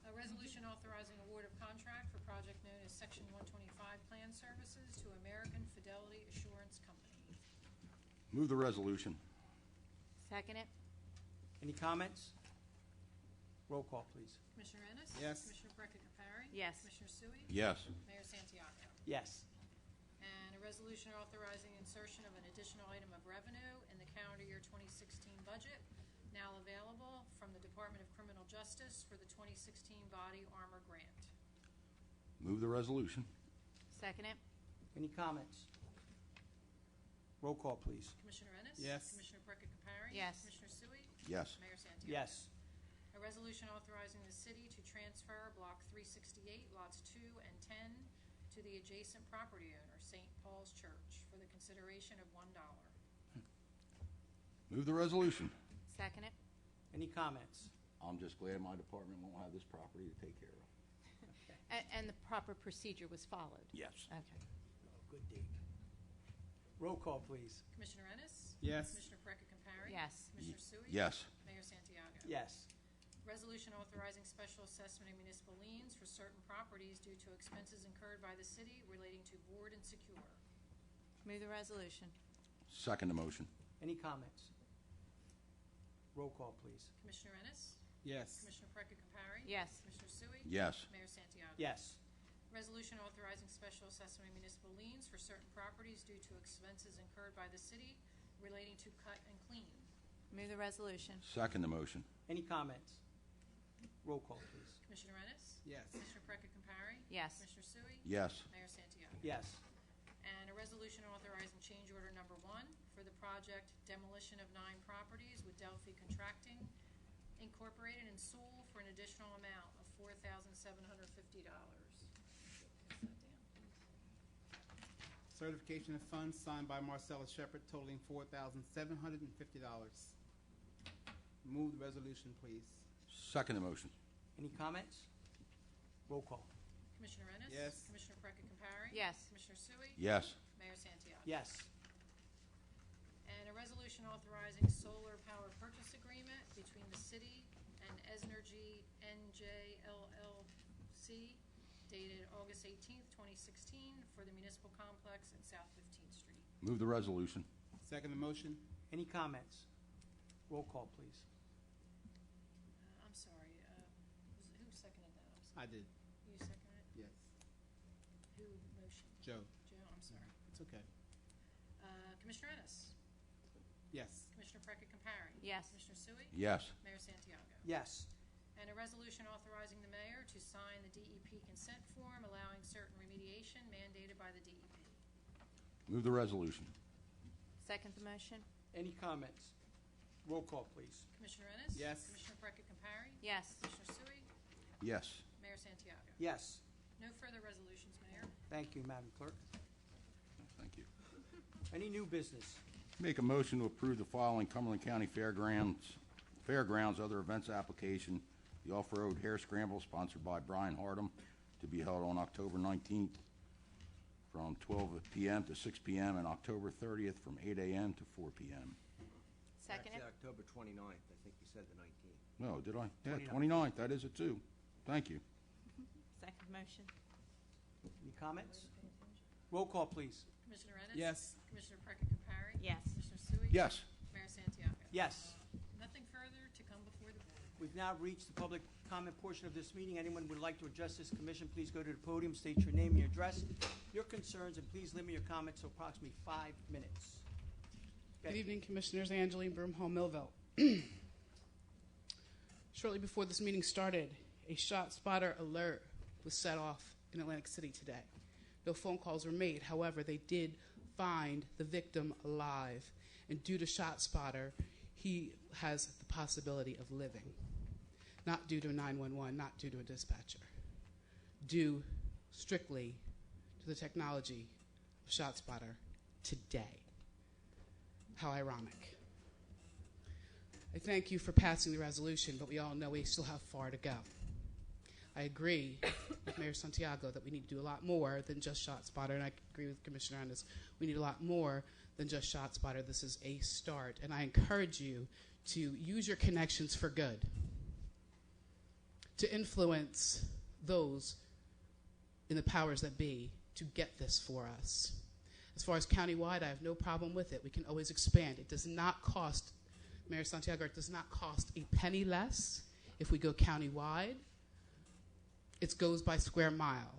A resolution authorizing award of contract for project known as Section 125 Plan Services to American Fidelity Assurance Company. Move the resolution. Second it. Any comments? Roll call, please. Commissioner Ennis? Yes. Commissioner Perkins-Compary? Yes. Commissioner Sui? Yes. Mayor Santiago? Yes. And a resolution authorizing insertion of an additional item of revenue in the calendar year 2016 budget, now available from the Department of Criminal Justice for the 2016 Body Armor Grant. Move the resolution. Second it. Any comments? Roll call, please. Commissioner Ennis? Yes. Commissioner Perkins-Compary? Yes. Commissioner Sui? Yes. Mayor Santiago? Yes. A resolution authorizing the city to transfer Block 368, lots 2 and 10, to the adjacent property owner, St. Paul's Church, for the consideration of $1. Move the resolution. Second it. Any comments? I'm just glad my department won't have this property to take care of. And the proper procedure was followed. Yes. Okay. Oh, good dig. Roll call, please. Commissioner Ennis? Yes. Commissioner Perkins-Compary? Yes. Commissioner Sui? Yes. Mayor Santiago? Yes. Resolution authorizing special assessment of municipal liens for certain properties due to expenses incurred by the city relating to board and secure. Move the resolution. Second the motion. Any comments? Roll call, please. Commissioner Ennis? Yes. Commissioner Perkins-Compary? Yes. Commissioner Sui? Yes. Mayor Santiago? Yes. Resolution authorizing special assessment of municipal liens for certain properties due to expenses incurred by the city relating to cut and clean. Move the resolution. Second the motion. Any comments? Roll call, please. Commissioner Ennis? Yes. Commissioner Perkins-Compary? Yes. Commissioner Sui? Yes. Mayor Santiago? Yes. And a resolution authorizing change order number 1 for the project demolition of 9 properties with Delphi Contracting Incorporated in Sewell for an additional amount of $4,750. Certification of funds signed by Marcella Shepherd totaling $4,750. Move the resolution, please. Second the motion. Any comments? Roll call. Commissioner Ennis? Yes. Commissioner Perkins-Compary? Yes. Commissioner Sui? Yes. Mayor Santiago? Yes. And a resolution authorizing solar power purchase agreement between the city and Esnergy NJ LLC dated August 18th, 2016 for the municipal complex at South 15th Street. Move the resolution. Second the motion. Any comments? Roll call, please. I'm sorry, who seconded that? I'm I sorry. did. You seconded it? Yes. Who motioned? Joe. Joe, I'm sorry. It's okay. Commissioner Ennis? Yes. Commissioner Perkins-Compary? Yes. Commissioner Sui? Yes. Mayor Santiago? Yes. And a resolution authorizing the mayor to sign the DEP consent form allowing certain remediation mandated by the DEP. Move the resolution. Second the motion. Any comments? Roll call, please. Commissioner Ennis? Yes. Commissioner Perkins-Compary? Yes. Commissioner Sui? Yes. Mayor Santiago? Yes. No further resolutions, Mayor. Thank you, Madam Clerk. Thank you. Any new business? Make a motion to approve the following Cumberland County Fairgrounds other events application, the off-road hare scramble sponsored by Brian Hardum, to be held on October 19th from 12 p.m. to 6 p.m. and October 30th from 8 a.m. to 4 p.m. Second it. October 29th. I think you said the 19th. No, did I? Yeah, 29th. 29th. That is it too. Thank you. Second motion. Any comments? Roll call, please. Commissioner Ennis? Yes. Commissioner Perkin-Capari? Yes. Commissioner Sui? Yes. Mayor Santiago? Yes. Nothing further to come before the board. We've now reached the public comment portion of this meeting. Anyone who would like to address this commission, please go to the podium, state your name and your address, your concerns, and please limit your comments to approximately 5 minutes. Good evening, Commissioners. Angeline Broomhall, Millville. Shortly before this meeting started, a shot spotter alert was set off in Atlantic City today. No phone calls were made. However, they did find the victim alive. And due to shot spotter, he has the possibility of living. Not due to 911, not due to a dispatcher. Due strictly to the technology of shot spotter today. How ironic. I thank you for passing the resolution, but we all know we still have far to go. I agree with Mayor Santiago that we need to do a lot more than just shot spotter, and I agree with Commissioner Ennis. We need a lot more than just shot spotter. This is a start, and I encourage you to use your connections for good, to influence those in the powers that be to get this for us. As far as countywide, I have no problem with it. We can always expand. It does not cost, Mayor Santiago, it does not cost a penny less if we go countywide. It goes by square mile.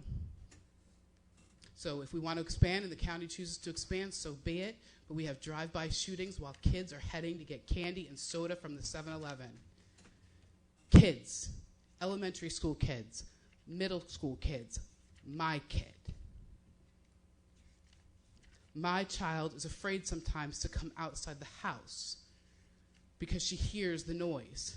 So if we want to expand and the county chooses to expand, so be it. But we have drive-by shootings while kids are heading to get candy and soda from the 7-Eleven. Kids, elementary school kids, middle school kids, my kid. My child is afraid sometimes to come outside the house because she hears the noise.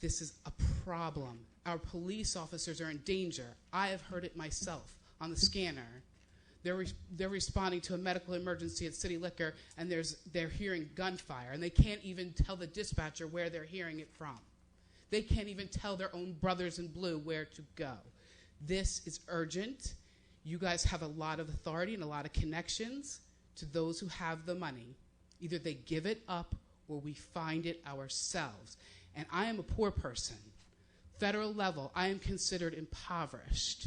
This is a problem. Our police officers are in danger. I have heard it myself on the scanner. They're responding to a medical emergency at City Liquor, and they're hearing gunfire, and they can't even tell the dispatcher where they're hearing it from. They can't even tell their own brothers in blue where to go. This is urgent. You guys have a lot of authority and a lot of connections to those who have the money. Either they give it up or we find it ourselves. And I am a poor person. Federal level, I am considered impoverished.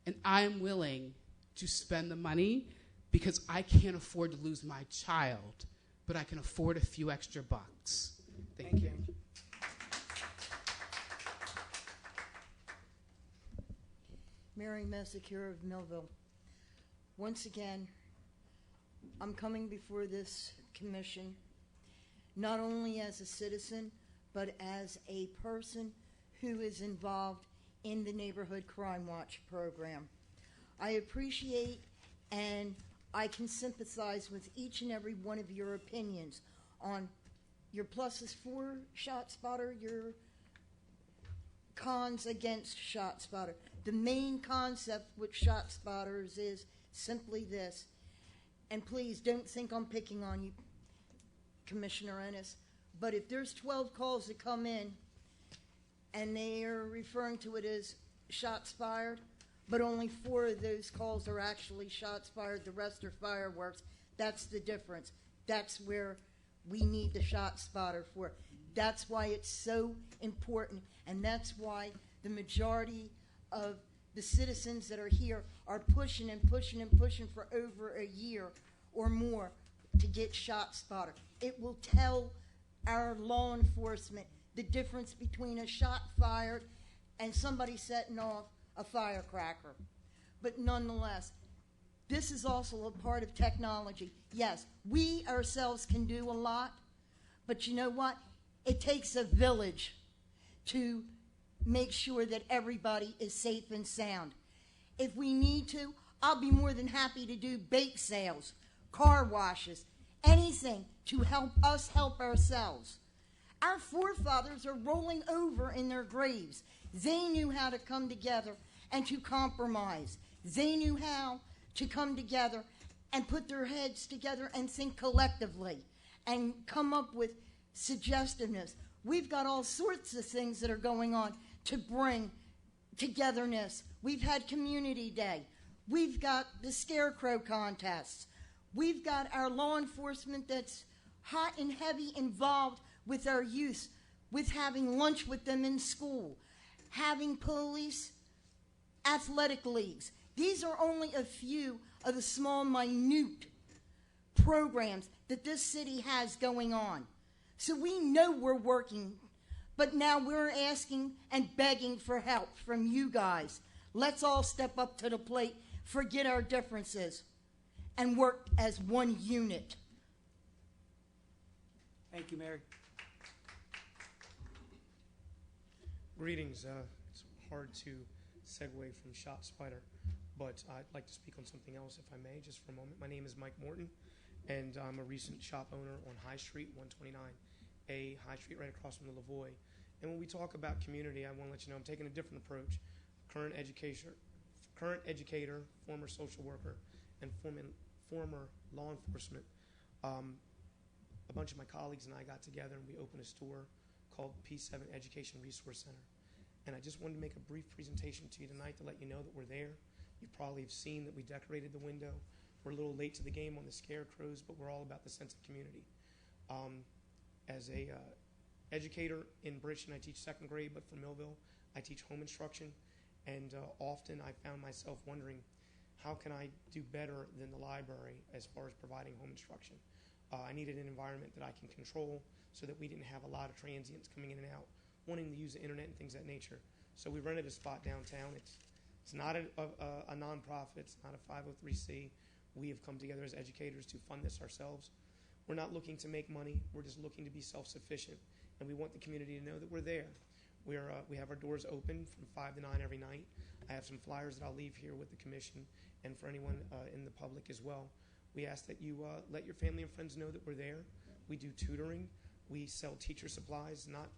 And I am willing to spend the money because I can't afford to lose my child, but I can afford a few extra bucks. Thank you. Mary Messicure of Millville. Once again, I'm coming before this commission not only as a citizen, but as a person who is involved in the Neighborhood Crime Watch program. I appreciate and I can sympathize with each and every one of your opinions on your pluses for ShotSpotter, your cons against ShotSpotter. The main concept with ShotSpotters is simply this, and please don't think I'm picking on you, Commissioner Ennis, but if there's 12 calls that come in and they are referring to it as shots fired, but only 4 of those calls are actually shots fired, the rest are fireworks, that's the difference. That's where we need the shot spotter for. That's why it's so important, and that's why the majority of the citizens that are here are pushing and pushing and pushing for over a year or more to get shot spotter. It will tell our law enforcement the difference between a shot fired and somebody setting off a firecracker. But nonetheless, this is also a part of technology. Yes, we ourselves can do a lot, but you know what? It takes a village to make sure that everybody is safe and sound. If we need to, I'll be more than happy to do bake sales, car washes, anything to help us help ourselves. Our forefathers are rolling over in their graves. They knew how to come together and to compromise. They knew how to come together and put their heads together and think collectively and come up with suggestiveness. We've got all sorts of things that are going on to bring togetherness. We've had Community Day. We've got the Scarecrow contests. We've got our law enforcement that's hot and heavy involved with our youth, with having lunch with them in school, having police athletic leagues, These are only a few of the small, minute programs that this city has going on. So we know we're working, but now we're asking and begging for help from you guys. Let's all step up to the plate, forget our differences, and work as one unit. Thank you, Mary. Greetings. It's hard to segue from ShopSpider, but I'd like to speak on something else, if I may, just for a moment. My name is Mike Morton, and I'm a recent shop owner on High Street, 129A High Street, right across from the Lavoie. And when we talk about community, I want to let you know I'm taking a different approach. Current educator, former social worker, and former law enforcement. A bunch of my colleagues and I got together and we opened a store called P7 Education Resource Center. And I just wanted to make a brief presentation to you tonight to let you know that we're there. You probably have seen that we decorated the window. We're a little late to the game on the scarecrows, but we're all about the sense of community. As a educator in Bridgeton, I teach second grade, but for Millville, I teach home instruction. And often I found myself wondering, how can I do better than the library as far as providing home instruction? I needed an environment that I can control so that we didn't have a lot of transients coming in and out, wanting to use the internet and things of that nature. So we rented a spot downtown. It's not a nonprofit. It's not a 503c. We have come together as educators to fund this ourselves. We're not looking to make money. We're just looking to be self-sufficient, and we want the community to know that we're there. We have our doors open from 5 to 9 every night. I have some flyers that I'll leave here with the commission and for anyone in the public as well. We ask that you let your family and friends know that we're there. We do tutoring. We sell teacher supplies, not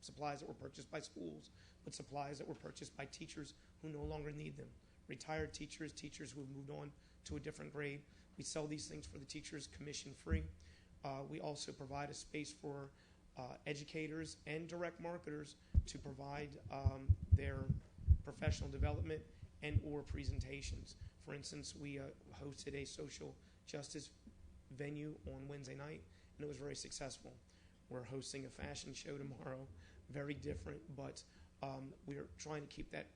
supplies that were purchased by schools, but supplies that were purchased by teachers who no longer need them. Retired teachers, teachers who have moved on to a different grade. We sell these things for the teachers commission free. We also provide a space for educators and direct marketers to provide their professional development and or presentations. For instance, we hosted a social justice venue on Wednesday night, and it was very successful. We're hosting a fashion show tomorrow, very different, but we're trying to keep that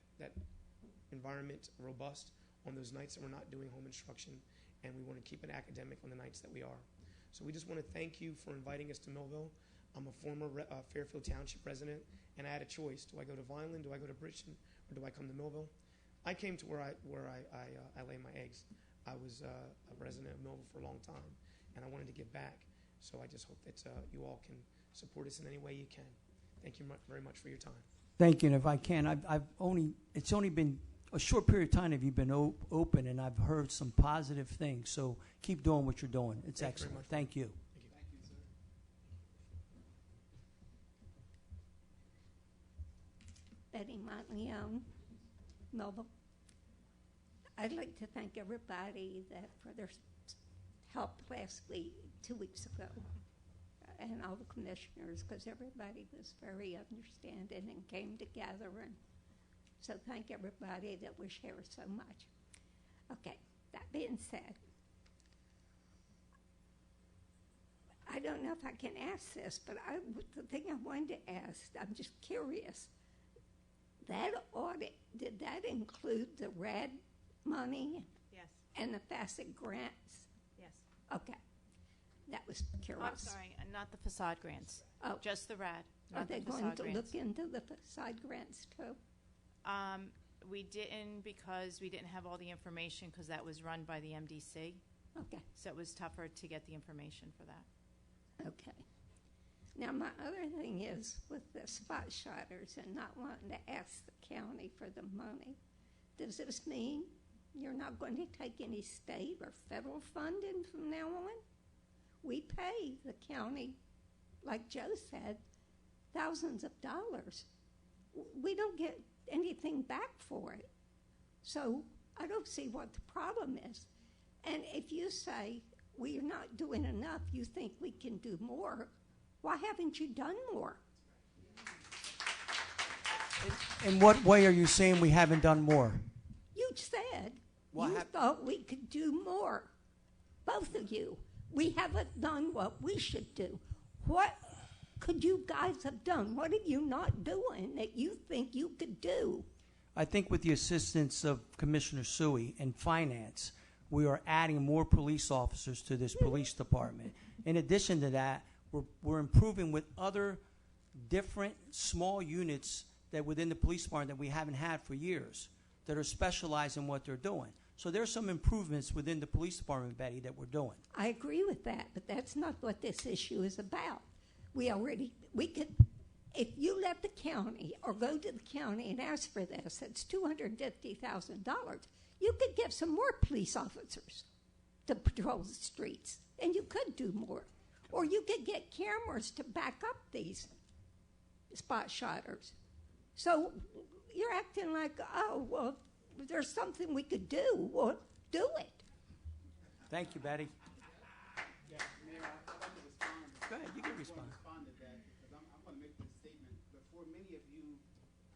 environment robust on those nights that we're not doing home instruction, and we want to keep it academic on the nights that we are. So we just want to thank you for inviting us to Millville. I'm a former Fairfield Township resident, and I had a choice. Do I go to Vineland, do I go to Bridgeton, or do I come to Millville? I came to where I lay my eggs. I was a resident of Millville for a long time, and I wanted to give back. So I just hope that you all can support us in any way you can. Thank you very much for your time. Thank you, and if I can, it's only been a short period of time have you been open, and I've heard some positive things. So keep doing what you're doing. It's excellent. Thank you. Betty Montleone, Millville. I'd like to thank everybody for their help last week, 2 weeks ago, and all the commissioners, because everybody was very understanding and came together. And so thank everybody that was here so much. Okay, that being said, I don't know if I can ask this, but the thing I wanted to ask, I'm just curious. That audit, did that include the RAD money? Yes. And the FACET grants? Yes. Okay. That was curious. I'm sorry, not the facade grants. Oh. Just the RAD. Are they going to grants. look into the facade grants too? We didn't, because we didn't have all the information, because that was run by the MDC. Okay. So it was tougher to get the information for that. Okay. Now, my other thing is with the spot shotters and not wanting to ask the county for the money, does this mean you're not going to take any state or federal funding from now on? We pay the county, like Joe said, thousands of dollars. We don't get anything back for it. So I don't see what the problem is. And if you say we're not doing enough, you think we can do more, why haven't you done more? In what way are you saying we haven't done more? You said you thought we could do more. Both of you. We haven't done what we should do. What could you guys have done? What are you not doing that you think you could do? I think with the assistance of Commissioner Sui and Finance, we are adding more police officers to this police department. In addition to that, we're improving with other different small units that within the police department that we haven't had for years that are specialized in what they're doing. So there's some improvements within the police department, Betty, that we're doing. I agree with that, but that's not what this issue is about. We could, if you let the county or go to the county and ask for this, it's $250,000. You could get some more police officers to patrol the streets, and you could do more. Or you could get cameras to back up these spot shotters. So you're acting like, oh, well, there's something we could do. Well, do it. Thank you, Betty. Yeah, Mayor, I'd like to respond. Go ahead, you can respond. Respond to that because I'm going to make this statement. Before many of you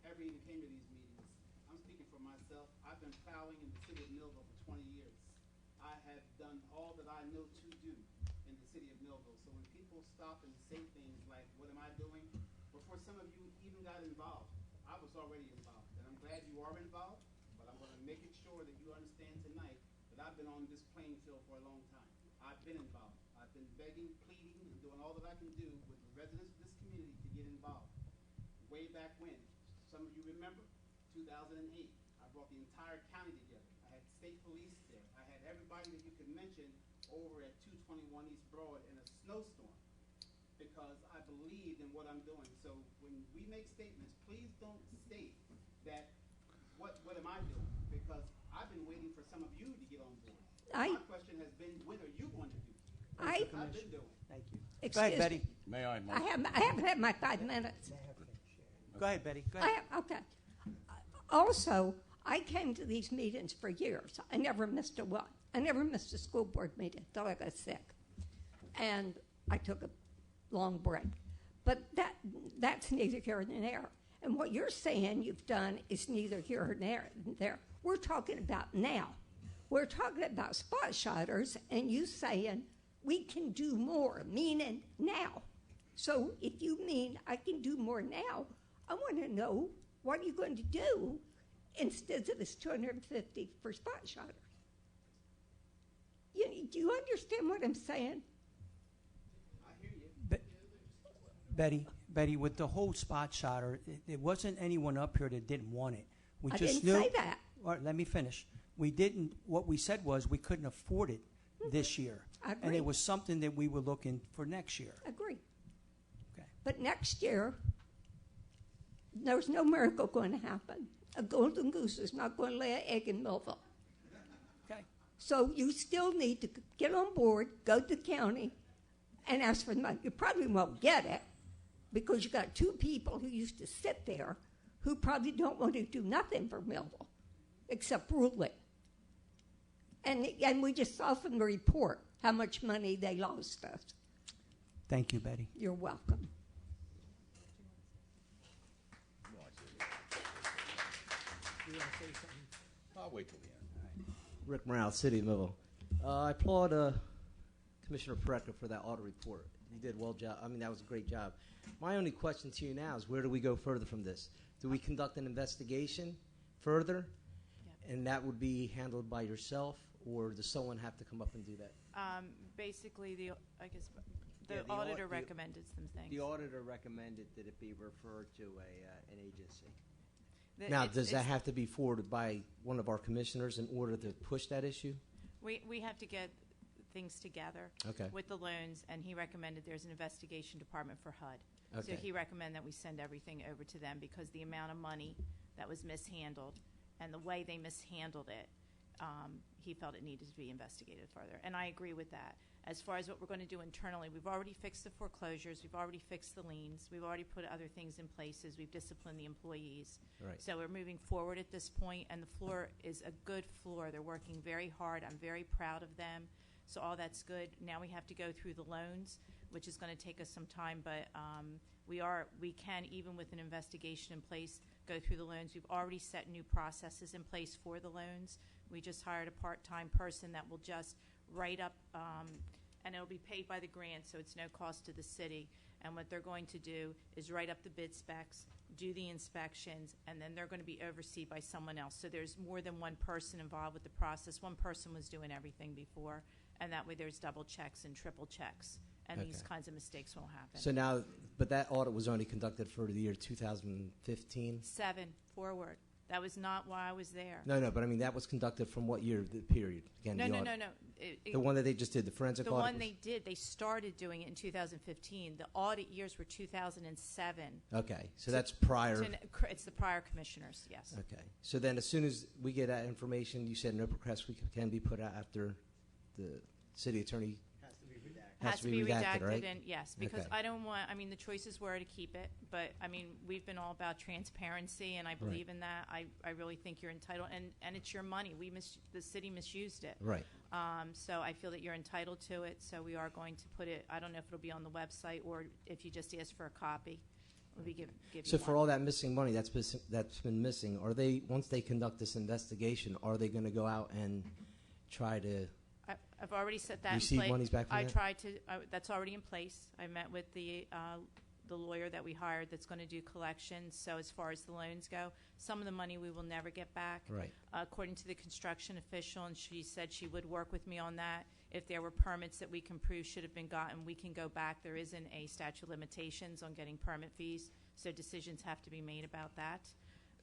ever even came to these meetings, I'm speaking for myself. I've been plowing in the city of Millville for 20 years. I have done all that I know to do in the city of Millville. So when people stop and say things like, what am I doing? Before some of you even got involved, I was already involved. And I'm glad you are involved, but I'm going to make it sure that you understand tonight that I've been on this playing field for a long time. I've been involved. I've been begging, pleading, and doing all that I can do with the residents of this community to get involved. Way back when, some of you remember, 2008, I brought the entire county together. I had state police there. I had everybody that you could mention over at 221 East Broad in a snowstorm because I believed in what I'm doing. So when we make statements, please don't state that, what am I doing? Because I've been waiting for some of you to get on board. My question has been, when are you going to do? I've been doing. Thank you. Excuse Go ahead, Betty. May I? I haven't had my 5 minutes. Go ahead, Betty. Go ahead. Okay. Also, I came to these meetings for years. I never missed a one. I never missed a school board meeting until I got sick. And I took a long break. But that's neither here nor there. And what you're saying you've done is neither here nor there. We're talking about now. We're talking about spot shotters, and you saying we can do more, meaning now. So if you mean I can do more now, I want to know what you're going to do instead of this $250 for spot shotters. Do you understand what I'm saying? Betty, with the whole spot shotter, it wasn't anyone up here that didn't want it. We I just didn't knew. say that. All right, let me finish. We didn't. What we said was we couldn't afford it this year, I and agree. it was something that we were looking for next year. Agree. Okay. But next year, there's no miracle going to happen. A golden goose is not going to lay an egg in Millville. Okay. So you still need to get on board, go to the county, and ask for the money. You probably won't get it because you got two people who used to sit there who probably don't want to do nothing for Millville except rule it. And we just saw from the report how much money they lost us. Thank you, Betty. You're welcome. I'll wait till the end. Rick Morales, City of Millville. I applaud Commissioner Paretka for that audit report. You did well job. I mean, that was a great job. My only question to you now is where do we go further from this? Do we conduct an investigation further? Yeah. And that would be handled by yourself, or does someone have to come up and do that? Basically, the Yeah, the auditor au- the- recommended some things. The auditor recommended that it be referred to an agency. Now, Does that have to be forwarded by one of our commissioners in order to push that issue? We have to get things together Okay. with the loans, and he recommended there's an investigation department for HUD. Okay. So he recommended that we send everything over to them because the amount of money that was mishandled and the way they mishandled it, he felt it needed to be investigated further. And I agree with that. As far as what we're going to do internally, we've already fixed the foreclosures, we've already fixed the liens, we've already put other things in places, we've disciplined the employees. Right. So we're moving forward at this point, and the floor is a good floor. They're working very hard. I'm very proud of them. So all that's good. Now we have to go through the loans, which is going to take us some time, but we can, even with an investigation in place, go through the loans. We've already set new processes in place for the loans. We just hired a part-time person that will just write up, and it'll be paid by the grant, so it's no cost to the city. And what they're going to do is write up the bid specs, do the inspections, and then they're going to be overseen by someone else. So there's more than one person involved with the process. One person was doing everything before, and that way there's double checks and triple checks, and these Okay. kinds of mistakes won't happen. So now, but that audit was only conducted for the year 2015? 7 forward. That was not why I was there. No, but I mean, that was conducted from what year, the period? Again, No, the no, audit. no, no. The one that they just did, the forensic The audit? one was- they did, they started doing it in 2015. The audit years were 2007. Okay, so that's prior. It's the prior commissioners, yes. Okay, so then as soon as we get that information, you said no request can be put out after the city attorney Has to be redacted, right? and yes, because Okay. I don't want, I mean, the choices were to keep it, but, I mean, we've been all about transparency, and I believe in that. I really think you're entitled, and it's your money. The city misused it. Right. So I feel that you're entitled to it, so we are going to put it, I don't know if it'll be on the website, or if you just ask for a copy, we'll be give you So for one. all that missing money that's been missing, are they, once they conduct this investigation, are they going to go out and try to I've already set that in receive place. monies back from I that? tried to, that's already in place. I met with the lawyer that we hired that's going to do collections. So as far as the loans go, some of the money we will never get back. Right. According to the construction official, and she said she would work with me on that. If there were permits that we can prove should have been gotten, we can go back. There isn't a statute of limitations on getting permit fees, so decisions have to be made about that.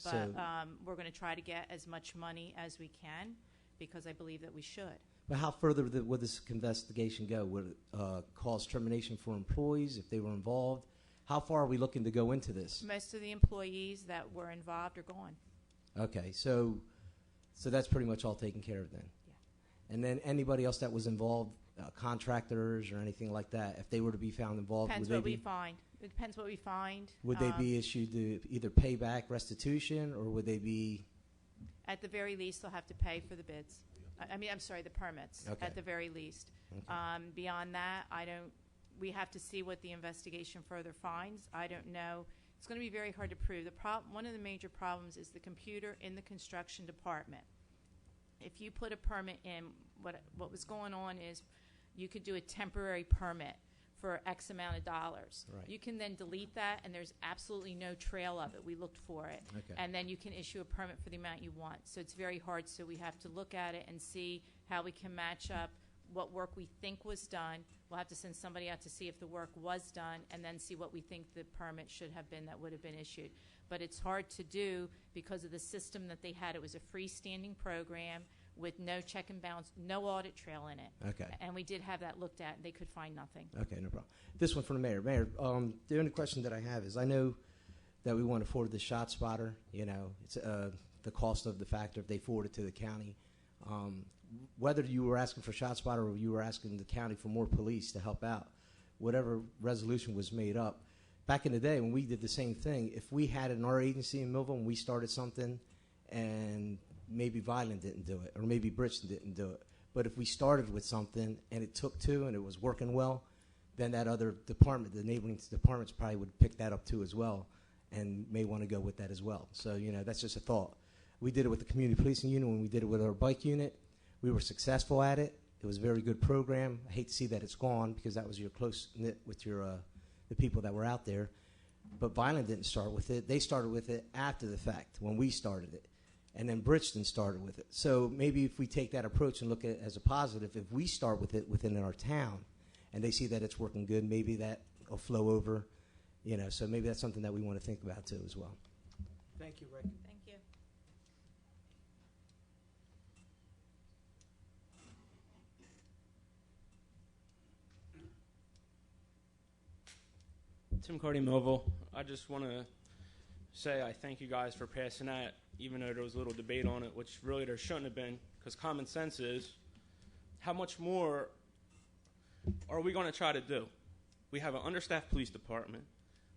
But So- we're going to try to get as much money as we can because I believe that we should. But how further would this investigation go? Would it cause termination for employees if they were involved? How far are we looking to go into this? Most of the employees that were involved are gone. Okay, so that's pretty much all taken care of then? Yeah. And then anybody else that was involved, contractors or anything like that, if they were to be found involved, Depends would what they we be, find. It depends what we find. would they be issued to either pay back restitution or would they be? At the very least, they'll have to pay for the bids. I'm sorry, the permits. Okay. At the very least. Okay. Beyond that, we have to see what the investigation further finds. I don't know. It's going to be very hard to prove. One of the major problems is the computer in the construction department. If you put a permit in, what was going on is you could do a temporary permit for X amount of dollars. Right. You can then delete that, and there's absolutely no trail of it. We looked for it. Okay. And then you can issue a permit for the amount you want. So it's very hard, so we have to look at it and see how we can match up what work we think was done. We'll have to send somebody out to see if the work was done, and then see what we think the permit should have been that would have been issued. But it's hard to do because of the system that they had. It was a freestanding program with no check and balance, no audit trail in it. Okay. And we did have that looked at, and they could find nothing. Okay, no problem. This one from the mayor. Mayor, the only question that I have is I know that we want to forward the shot spotter. You know, it's the cost of the factor if they forward it to the county. Whether you were asking for shot spotter or you were asking the county for more police to help out, whatever resolution was made up, back in the day when we did the same thing, if we had it in our agency in Millville and we started something and maybe Violent didn't do it or maybe Bridgeton didn't do it, but if we started with something and it took two and it was working well, then that other department, the neighboring departments probably would pick that up too as well and may want to go with that as well. So, you know, that's just a thought. We did it with the community policing unit when we did it with our bike unit. We were successful at it. It was a very good program. I hate to see that it's gone because that was your close-knit with your the people that were out there. But Violent didn't start with it. They started with it after the fact when we started it. And then Bridgeton started with it. So maybe if we take that approach and look at it as a positive, if we start with it within our town and they see that it's working good, maybe that will flow over. You know, so maybe that's something that we want to think about too as well. Thank you, Rick. Thank you. Tim Cardy, Millville. I just want to say I thank you guys for passing that, even though there was a little debate on it, which really there shouldn't have been, because common sense is, how much more are we going to try to do? We have an understaffed police department.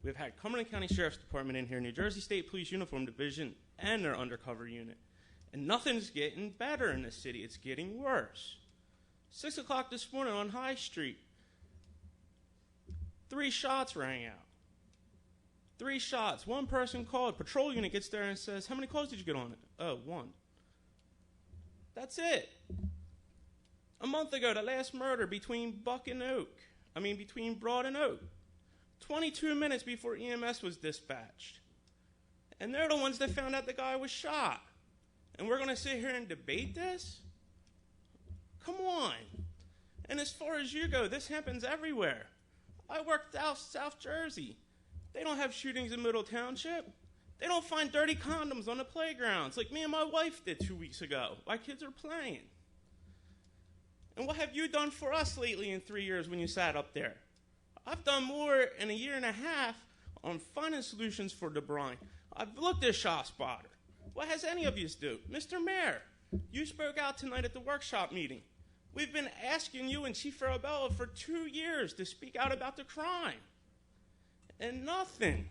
We've had Cumberland County Sheriff's Department in here, New Jersey State Police Uniform Division, and their undercover unit. And nothing's getting better in this city. It's getting worse. 6 o'clock this morning on High Street, 3 shots rang out. 3 shots. One person called. Patrol unit gets there and says, how many calls did you get on it? Oh, 1. That's it. A month ago, the last murder between Broad and Oak. 22 minutes before EMS was dispatched. And they're the ones that found out the guy was shot. And we're going to sit here and debate this? Come on. And as far as you go, this happens everywhere. I work South Jersey. They don't have shootings in Middle Township. They don't find dirty condoms on the playgrounds like me and my wife did 2 weeks ago. My kids are playing. And what have you done for us lately in 3 years when you sat up there? I've done more in a year and a half on finding solutions for DeBrine. I've looked at ShotSpotter. What has any of you do? Mr. Mayor, you spoke out tonight at the workshop meeting. We've been asking you and Chief Farabella for 2 years to speak out about the crime. And nothing.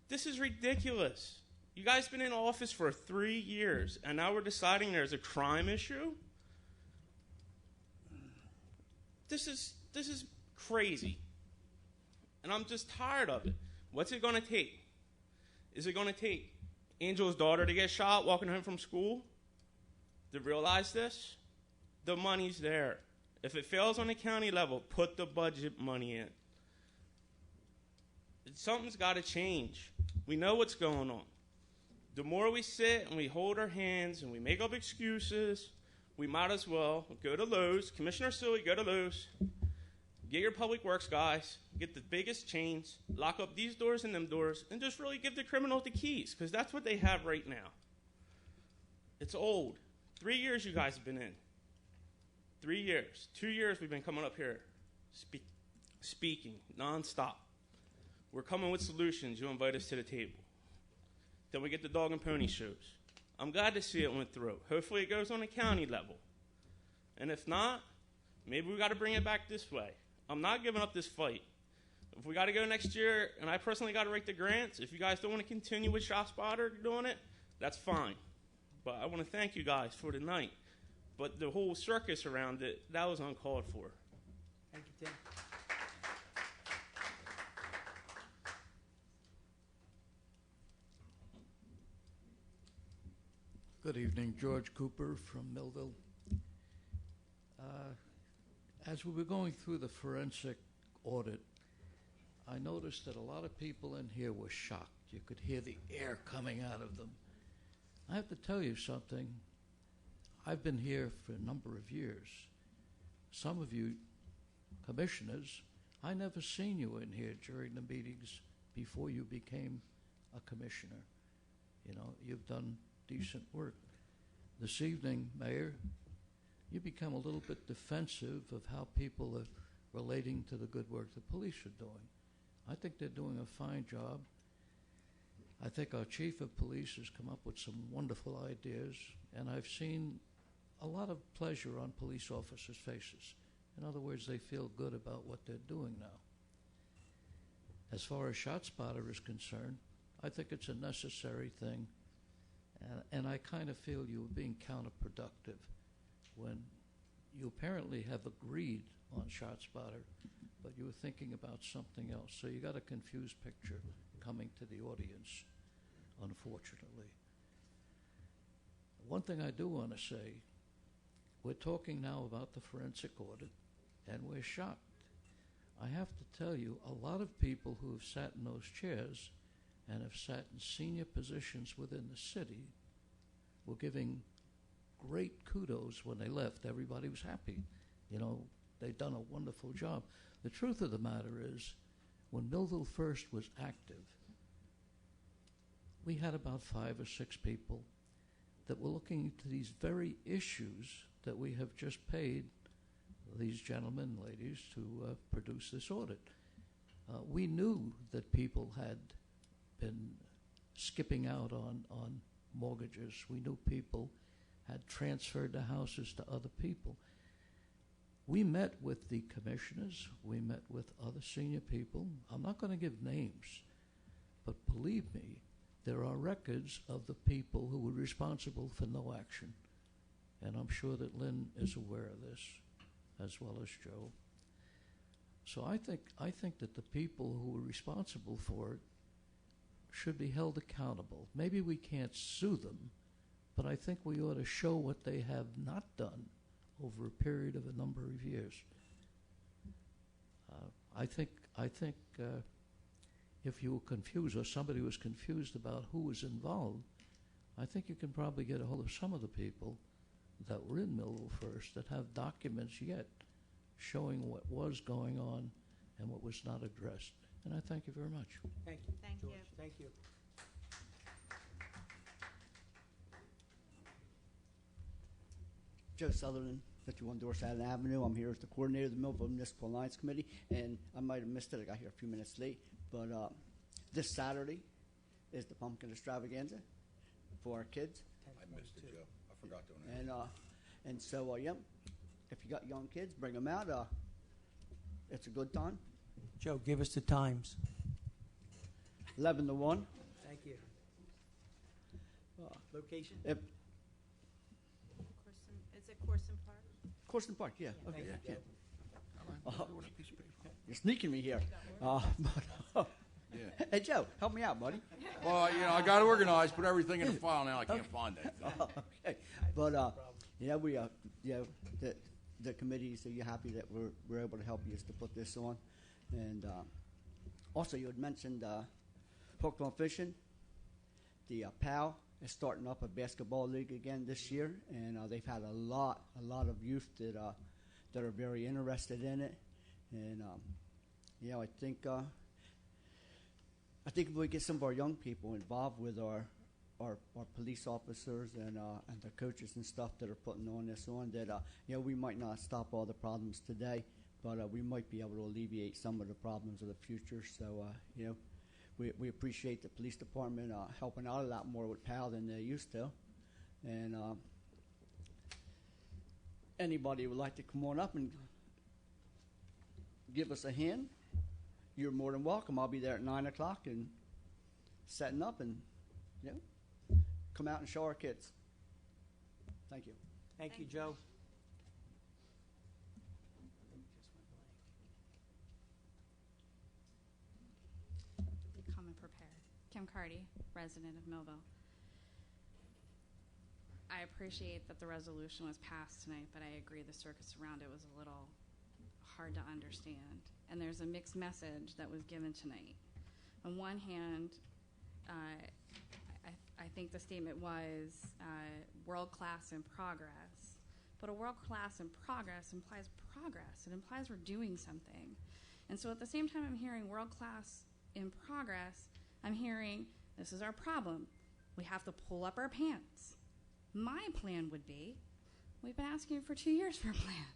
This is ridiculous. You guys been in office for 3 years, and now we're deciding there's a crime issue? This is crazy. And I'm just tired of it. What's it going to take? Is it going to take Angel's daughter to get shot walking home from school to realize this? The money's there. If it fails on the county level, put the budget money in. Something's got to change. We know what's going on. The more we sit and we hold our hands and we make up excuses, we might as well go to Lowe's. Commissioner Suey, go to Lowe's. Get your public works guys, get the biggest chains, lock up these doors and them doors, and just really give the criminals the keys, because that's what they have right now. It's old. 3 years you guys have been in. 3 years. 2 years we've been coming up here speaking nonstop. We're coming with solutions. You invite us to the table. Then we get the dog and pony shows. I'm glad to see it went through. Hopefully it goes on the county level. And if not, maybe we got to bring it back this way. I'm not giving up this fight. If we got to go next year, and I personally got to write the grants, if you guys don't want to continue with ShotSpotter doing it, that's fine. But I want to thank you guys for tonight. But the whole circus around it, that was uncalled for. Thank you, Tim. Good evening, George Cooper from Millville. As we were going through the forensic audit, I noticed that a lot of people in here were shocked. You could hear the air coming out of them. I have to tell you something. I've been here for a number of years. Some of you commissioners, I never seen you in here during the meetings before you became a commissioner. You know, you've done decent work. This evening, Mayor, you become a little bit defensive of how people are relating to the good work the police are doing. I think they're doing a fine job. I think our chief of police has come up with some wonderful ideas, and I've seen a lot of pleasure on police officers' faces. In other words, they feel good about what they're doing now. As far as ShotSpotter is concerned, I think it's a necessary thing, and I kind of feel you were being counterproductive when you apparently have agreed on ShotSpotter, but you were thinking about something else. So you got a confused picture coming to the audience, unfortunately. One thing I do want to say, we're talking now about the forensic audit, and we're shocked. I have to tell you, a lot of people who have sat in those chairs and have sat in senior positions within the city were giving great kudos when they left. Everybody was happy. You know, they'd done a wonderful job. The truth of the matter is, when Millville First was active, we had about 5 or 6 people that were looking into these very issues that we have just paid these gentlemen and ladies to produce this audit. We knew that people had been skipping out on mortgages. We knew people had transferred the houses to other people. We met with the commissioners. We met with other senior people. I'm not going to give names, but believe me, there are records of the people who were responsible for no action. And I'm sure that Lynn is aware of this, as well as Joe. So I think that the people who were responsible for it should be held accountable. Maybe we can't sue them, but I think we ought to show what they have not done over a period of a number of years. I think if you were confused or somebody was confused about who was involved, I think you can probably get a hold of some of the people that were in Millville first that have documents yet showing what was going on and what was not addressed. And I thank you very much. Thank you. Thank George. you. Thank you. Joe Sutherland, 51 Dorset Avenue. I'm here as the coordinator of the Millville Municipal Alliance Committee, and I might have missed it. I got here a few minutes late, but this Saturday is the pumpkin extravaganza for our kids. I missed it, Joe. I forgot to announce. And so, yeah, if you got young kids, bring them out. It's a good time. Joe, give us the times. 11 to 1. Thank you. Location? Is it Corson Park? Corson Park, yeah. Okay, Thank you, yeah. Joe. You're sneaking me here. Yeah. Hey, Joe, help me out, buddy. Well, you know, I got organized, put everything in the file now. I can't find it. Okay, but yeah, we the committee. So you're happy that we're able to help you to put this on, and also you had mentioned hooked on fishing. The PAL is starting up a basketball league again this year, and they've had a lot of youth that are very interested in it, and you know, I think if we get some of our young people involved with our police officers and the coaches and stuff that are putting on this on, that you know, we might not stop all the problems today, but we might be able to alleviate some of the problems of the future. So you know, we appreciate the police department helping out a lot more with PAL than they used to, and anybody would like to come on up and give us a hand, you're more than welcome. I'll be there at 9 o'clock and setting up, and you know, come out and show our kids. Thank you. Thank you, Joe. Come prepared. Kim Cardy, resident of Millville. I appreciate that the resolution was passed tonight, but I agree the circus around it was a little hard to understand. And there's a mixed message that was given tonight. On one hand, I think the statement was world-class in progress. But a world-class in progress implies progress. It implies we're doing something. And so at the same time I'm hearing world-class in progress, I'm hearing this is our problem. We have to pull up our pants. My plan would be, we've been asking you for 2 years for a plan.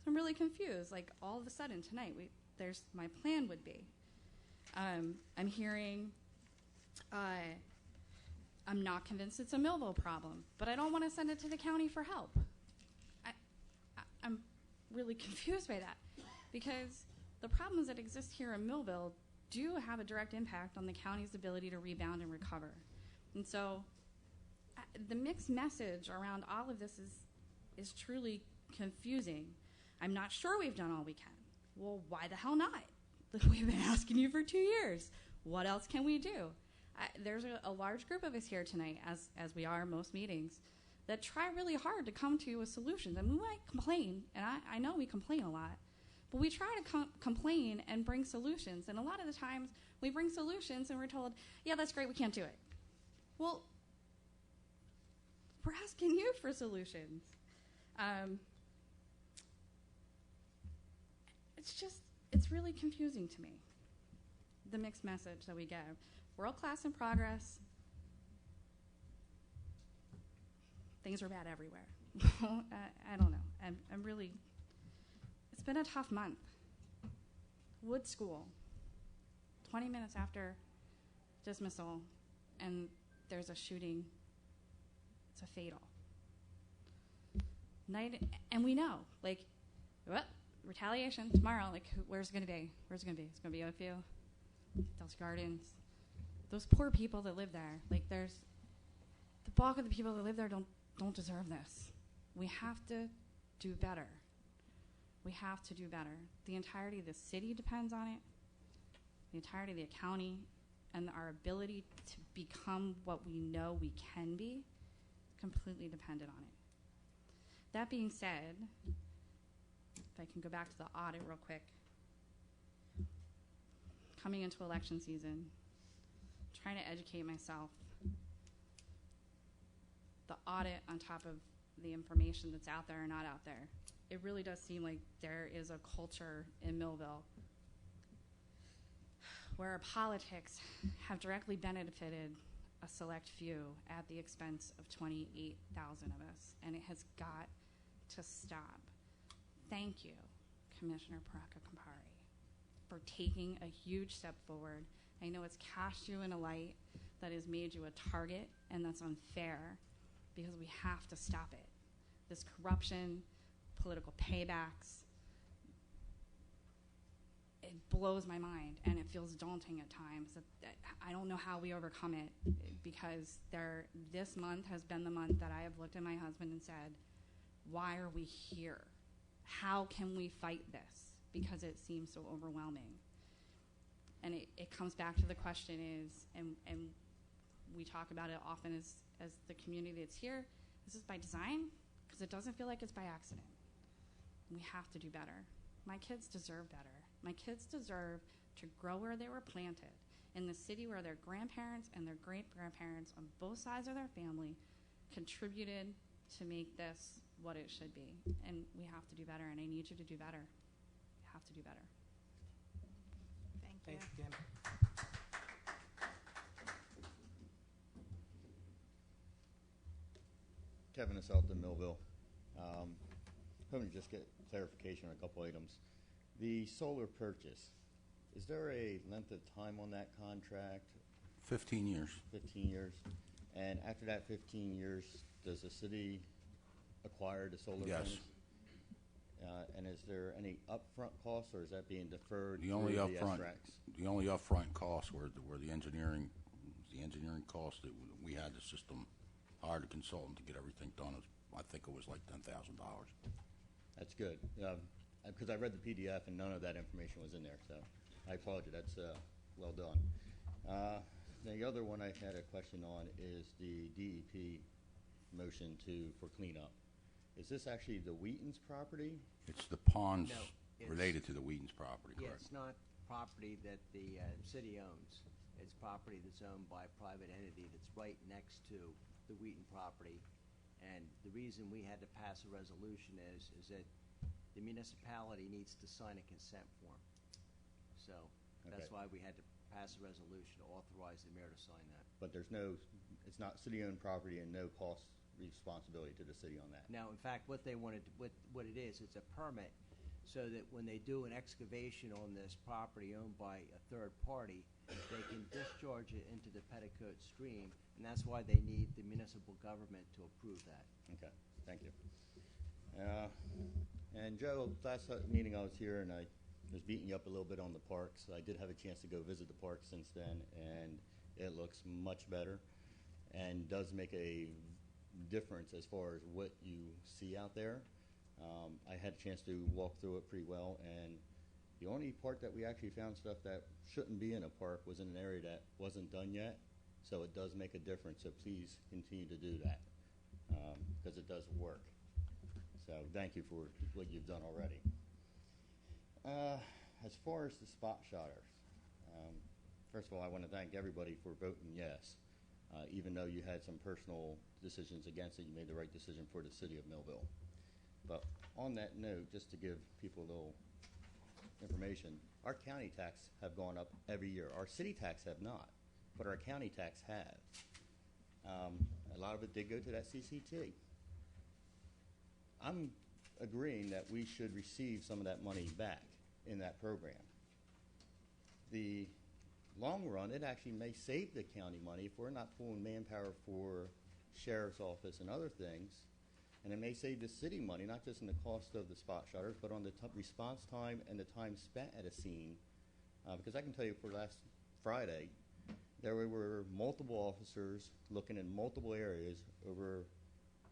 So I'm really confused. Like all of a sudden tonight, there's my plan would be. I'm hearing, I'm not convinced it's a Millville problem, but I don't want to send it to the county for help. I'm really confused by that because the problems that exist here in Millville do have a direct impact on the county's ability to rebound and recover. And so the mixed message around all of this is truly confusing. I'm not sure we've done all we can. Well, why the hell not? We've been asking you for 2 years. What else can we do? There's a large group of us here tonight, as we are most meetings, that try really hard to come to a solution. And we might complain, and I know we complain a lot, but we try to complain and bring solutions. And a lot of the times we bring solutions and we're told, yeah, that's great, we can't do it. Well, we're asking you for solutions. It's really confusing to me, the mixed message that we get. World-class in progress. Things are bad everywhere. I don't know. I'm really, it's been a tough month. Wood School, 20 minutes after dismissal, and there's a shooting. It's a fatal. And we know, like, what? Retaliation tomorrow, like, where's it going to be? Where's it going to be? It's going to be Oakview, Dulce Gardens. Those poor people that live there, like, there's, the bulk of the people that live there don't deserve this. We have to do better. We have to do better. The entirety of the city depends on it. The entirety of the county and our ability to become what we know we can be completely dependent on it. That being said, if I can go back to the audit real quick, coming into election season, trying to educate myself. The audit on top of the information that's out there or not out there. It really does seem like there is a culture in Millville where our politics have directly benefited a select few at the expense of 28,000 of us, and it has got to stop. Thank you, Commissioner Paraka Campari, for taking a huge step forward. I know it's cast you in a light that has made you a target, and that's unfair, because we have to stop it. This corruption, political paybacks, it blows my mind, and it feels daunting at times. That I don't know how we overcome it, because this month has been the month that I have looked at my husband and said, why are we here? How can we fight this? Because it seems so overwhelming. And it comes back to the question is, and we talk about it often as the community that's here, this is by design, because it doesn't feel like it's by accident. We have to do better. My kids deserve better. My kids deserve to grow where they were planted, in the city where their grandparents and their great-grandparents on both sides of their family contributed to make this what it should be. And we have to do better, and I need you to do better. You have to do better. Thank you. Thank you, Kim. Kevin Asselton, Millville. Hoping to just get clarification on a couple items. The solar purchase, is there a length of time on that contract? 15 years. 15 years. And after that 15 years, does the city acquire the solar Yes. panels? And is there any upfront costs, or is that being deferred The through only the upfront, SRACs? the only upfront costs were the engineering costs that we had the system, hired a consultant to get everything done. I think it was like $10,000. That's good. Because I read the PDF and none of that information was in there, so I applaud you. That's well done. The other one I had a question on is the DEP motion for cleanup. Is this actually the Wheaton's property? It's the ponds No, it's- related to the Wheaton's property, Yeah, correct? it's not property that the city owns. It's property that's owned by a private entity that's right next to the Wheaton property. And the reason we had to pass a resolution is that the municipality needs to sign a consent form. So that's Okay. why we had to pass a resolution to authorize the mayor to sign that. But it's not city-owned property and no cost responsibility to the city on that. Now, in fact, what they wanted, what it is, it's a permit so that when they do an excavation on this property owned by a third party, they can discharge it into the Petticoat stream, and that's why they need the municipal government to approve that. Okay, thank you. And Joe, last meeting I was here and I was beating you up a little bit on the parks. I did have a chance to go visit the park since then, and it looks much better and does make a difference as far as what you see out there. I had a chance to walk through it pretty well, and the only part that we actually found stuff that shouldn't be in a park was in an area that wasn't done yet, so it does make a difference, so please continue to do that, because it does work. So thank you for what you've done already. As far as the spot shotters, first of all, I want to thank everybody for voting yes. Even though you had some personal decisions against it, you made the right decision for the city of Millville. But on that note, just to give people a little information, our county tax have gone up every year. Our city tax have not, but our county tax have. A lot of it did go to that CCT. I'm agreeing that we should receive some of that money back in that program. The long run, it actually may save the county money if we're not pulling manpower for sheriff's office and other things. And it may save the city money, not just in the cost of the spot shotters, but on the response time and the time spent at a scene. Because I can tell you for last Friday, there were multiple officers looking in multiple areas over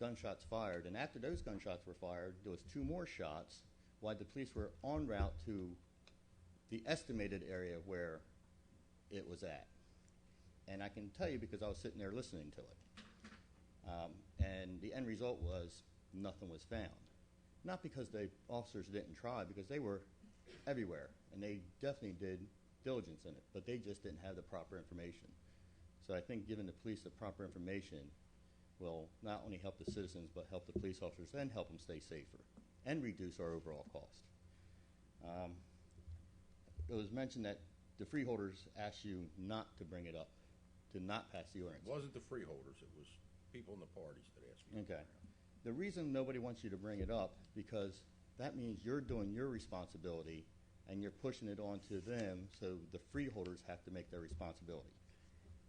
gunshots fired. And after those gunshots were fired, there was 2 more shots while the police were en route to the estimated area where it was at. And I can tell you because I was sitting there listening to it. And the end result was nothing was found. Not because the officers didn't try, because they were everywhere, and they definitely did diligence in it, but they just didn't have the proper information. So I think giving the police the proper information will not only help the citizens, but help the police officers and help them stay safer and reduce our overall cost. It was mentioned that the freeholders asked you not to bring it up, to not pass the ordinance. It wasn't the freeholders, it was people in the parties that asked me. Okay. The reason nobody wants you to bring it up, because that means you're doing your responsibility and you're pushing it on to them, so the freeholders have to make their responsibility.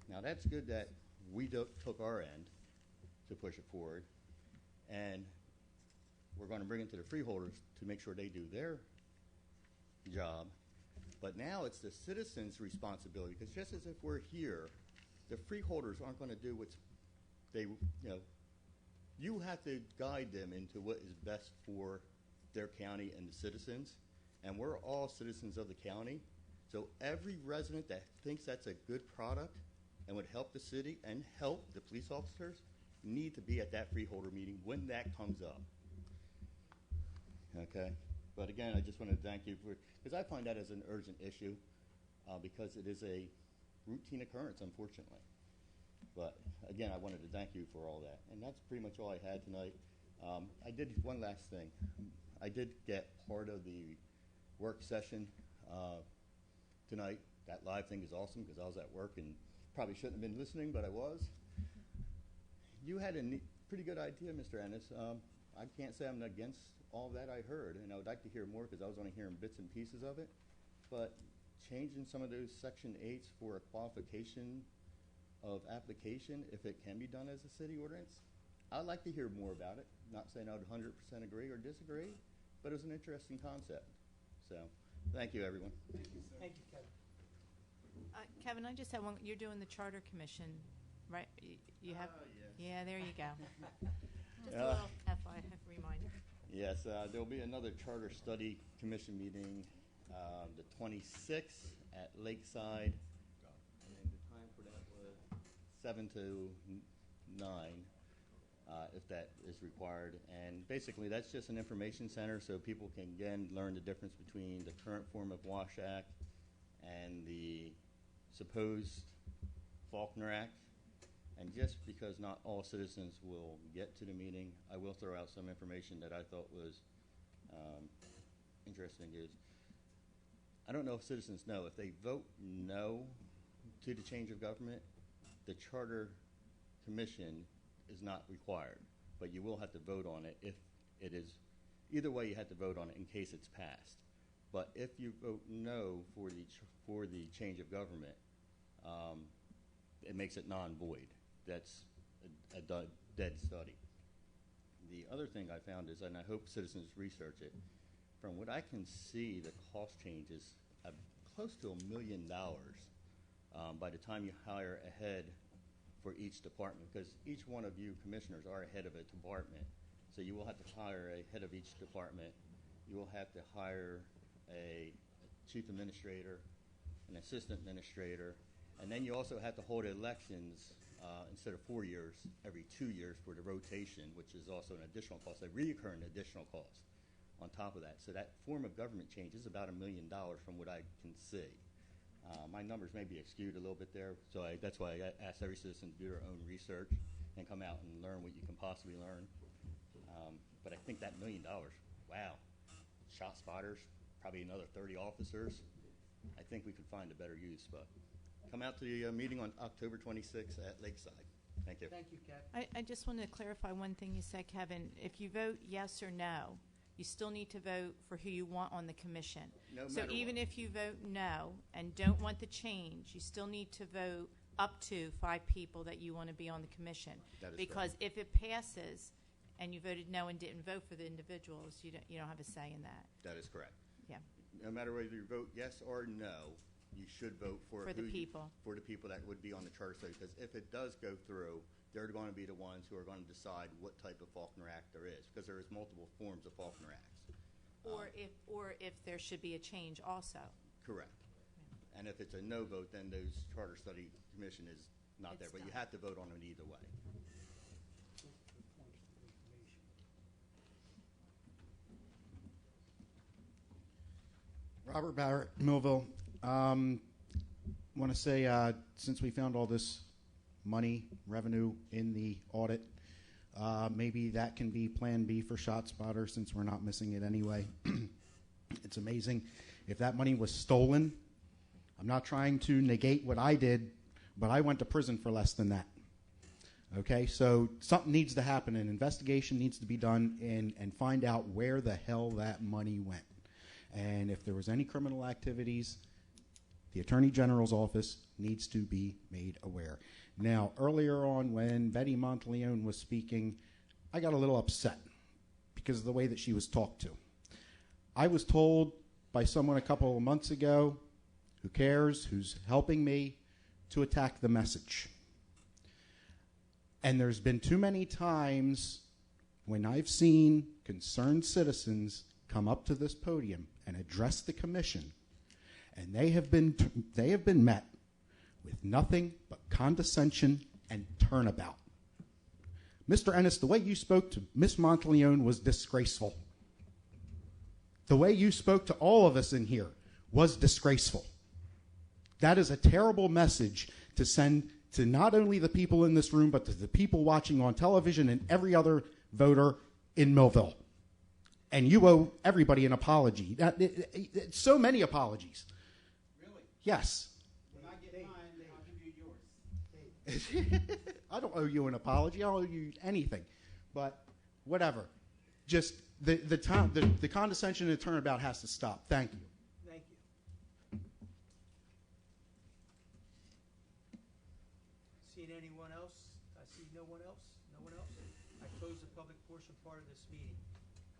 Now, that's good that we took our end to push it forward, and we're going to bring it to the freeholders to make sure they do their job. But now it's the citizens' responsibility, because just as if we're here, the freeholders aren't going to do what's you have to guide them into what is best for their county and the citizens, and we're all citizens of the county. So every resident that thinks that's a good product and would help the city and help the police officers need to be at that freeholder meeting when that comes up. Okay? But again, I just want to thank you for, because I find that as an urgent issue, because it is a routine occurrence, unfortunately. But again, I wanted to thank you for all that. And that's pretty much all I had tonight. I did one last thing. I did get part of the work session tonight. That live thing is awesome because I was at work and probably shouldn't have been listening, but I was. You had a pretty good idea, Mr. Ennis. I can't say I'm against all that I heard, and I would like to hear more because I was only hearing bits and pieces of it. But changing some of those Section 8s for a qualification of application, if it can be done as a city ordinance, I'd like to hear more about it. Not saying I would 100% agree or disagree, but it was an interesting concept. So, thank you, everyone. Thank you, Kevin. Kevin, I just had one. You're doing the Charter Commission, right? You have. Yes. Yeah, there you go. Just a little FYI reminder. Yes, there will be another Charter Study Commission meeting the 26th at Lakeside. And the time for that was 7 to 9, if that is required. And basically, that's just an information center so people can, again, learn the difference between the current form of WASH Act and the supposed Faulkner Act. And just because not all citizens will get to the meeting, I will throw out some information that I thought was interesting. Is I don't know if citizens know, if they vote no to the change of government, the Charter Commission is not required, but you will have to vote on it if it is. Either way, you have to vote on it in case it's passed. But if you vote no for the change of government, it makes it non-void. That's a dead study. The other thing I found is, and I hope citizens research it, from what I can see, the cost change is close to $1 million by the time you hire a head for each department, because each one of you commissioners are a head of a department. So you will have to hire a head of each department. You will have to hire a chief administrator, an assistant administrator, and then you also have to hold elections instead of 4 years, every 2 years for the rotation, which is also an additional cost, a recurring additional cost on top of that. So that form of government change is about $1 million from what I can see. My numbers may be skewed a little bit there, so that's why I ask every citizen to do their own research and come out and learn what you can possibly learn. But I think that $1 million, wow, shot spotters, probably another 30 officers. I think we could find a better use, but come out to the meeting on October 26th at Lakeside. Thank you. Thank you, Kevin. I just wanted to clarify one thing you said, Kevin. If you vote yes or no, you still need to vote for who you want on the commission. No so matter even what. if you vote no and don't want the change, you still need to vote up to 5 people that you want to be on the commission. That is because correct. if it passes and you voted no and didn't vote for the individuals, you don't have a say in that. That is correct. Yeah. No matter whether you vote yes or no, you should vote for the people. For the people that would be on the charter study. Because if it does go through, they're going to be the ones who are going to decide what type of Faulkner Act there is, because there is multiple forms of Faulkner Acts. Or if there should be a change also. Correct. And if it's a no vote, then those charter study commission is not there. But you have to vote on it either way. Robert Barrett, Millville. Want to say, since we found all this money, revenue in the audit, maybe that can be Plan B for ShotSpotter since we're not missing it anyway. It's amazing. If that money was stolen, I'm not trying to negate what I did, but I went to prison for less than that. Okay, so something needs to happen. An investigation needs to be done and find out where the hell that money went. And if there was any criminal activities, the Attorney General's office needs to be made aware. Now, earlier on when Betty Monteleone was speaking, I got a little upset because of the way that she was talked to. I was told by someone a couple of months ago, who cares, who's helping me, to attack the message. And there's been too many times when I've seen concerned citizens come up to this podium and address the commission, and they have been met with nothing but condescension and turnabout. Mr. Ennis, the way you spoke to Miss Monteleone was disgraceful. The way you spoke to all of us in here was disgraceful. That is a terrible message to send to not only the people in this room, but to the people watching on television and every other voter in Millville. And you owe everybody an apology. So many apologies. Really? Yes. When I get mine, I'll give you yours. I don't owe you an apology. I don't owe you anything. But whatever. Just the condescension and the turnabout has to stop. Thank you. Thank you. Seeing anyone else? I see no one else. No one else? I close the public portion part of this meeting.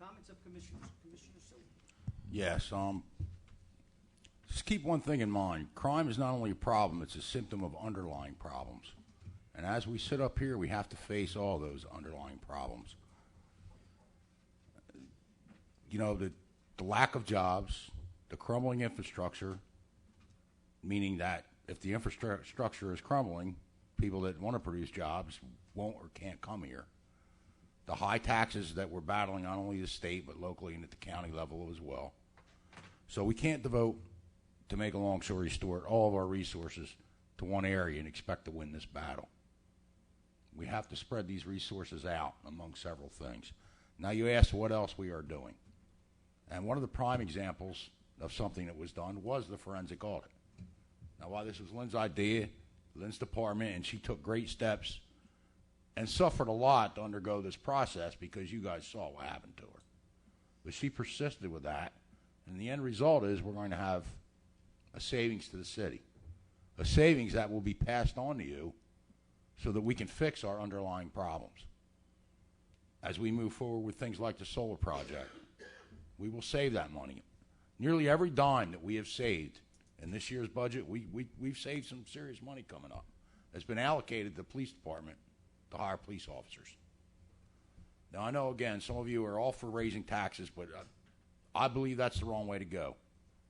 Comments of commissioners. Commissioner Sewell. Yes. Just keep one thing in mind. Crime is not only a problem, it's a symptom of underlying problems. And as we sit up here, we have to face all those underlying problems. You know, the lack of jobs, the crumbling infrastructure, meaning that if the infrastructure is crumbling, people that want to produce jobs won't or can't come here. The high taxes that we're battling, not only the state, but locally and at the county level as well. So we can't devote, to make a long story short, all of our resources to one area and expect to win this battle. We have to spread these resources out among several things. Now you asked what else we are doing. And one of the prime examples of something that was done was the forensic audit. Now, while this was Lynn's idea, Lynn's department, and she took great steps and suffered a lot to undergo this process because you guys saw what happened to her. But she persisted with that, and the end result is we're going to have a savings to the city, a savings that will be passed on to you so that we can fix our underlying problems. As we move forward with things like the solar project, we will save that money. Nearly every dime that we have saved in this year's budget, we've saved some serious money coming up. It's been allocated to the police department to hire police officers. Now, I know, again, some of you are all for raising taxes, but I believe that's the wrong way to go.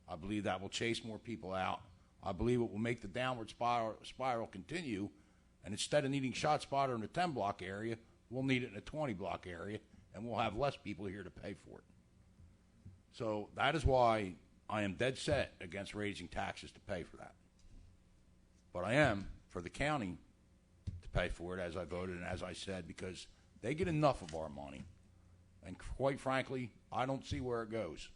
I believe that will chase more people out. I believe it will make the downward spiral continue, and instead of needing ShotSpotter in a 10-block area, we'll need it in a 20-block area, and we'll have less people here to pay for it. So that is why I am dead set against raising taxes to pay for that. But I am for the county to pay for it, as I voted and as I said, because they get enough of our money. And quite frankly, I don't see where it goes.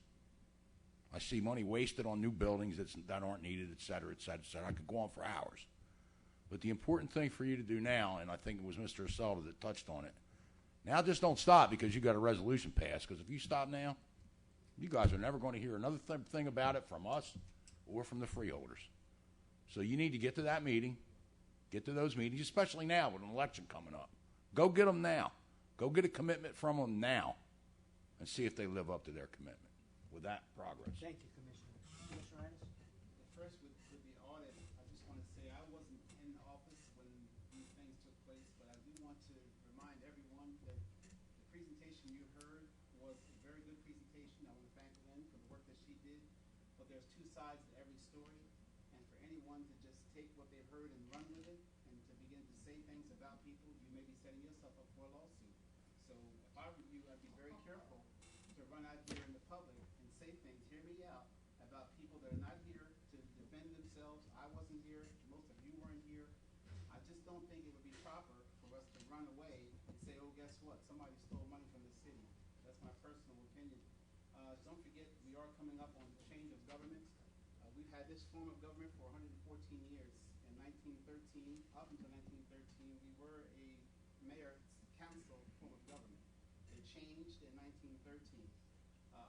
I see money wasted on new buildings that aren't needed, et cetera, et cetera, et cetera. I could go on for hours. But the important thing for you to do now, and I think it was Mr. Aselda that touched on it, now just don't stop because you got a resolution passed, because if you stop now, you guys are never going to hear another thing about it from us or from the freeholders. So you need to get to that meeting, get to those meetings, especially now with an election coming up. Go get them now. Go get a commitment from them now and see if they live up to their commitment. With that, progress. Thank you, Commissioner. Commissioner Ennis? First, with the audit, I just want to say I wasn't in office when these things took place, but I do want to remind everyone that the presentation you heard was a very good presentation. I want to thank Lynn for the work that she did, but there's two sides to every story, and for anyone to just take what they've heard and run with it, and to begin to say things about people, you may be setting yourself up for a lawsuit. So if I were you, I'd be very careful to run out here in the public and say things, hear me out, about people that are not here to defend ourselves. I wasn't here. Most of you weren't here. I just don't think it would be proper for us to run away and say, oh, guess what? Somebody stole money from the city. That's my personal opinion. Don't forget, we are coming up on change of government. We've had this form of government for 114 years. In 1913, up until 1913, we were a mayor council form of government. It changed in 1913.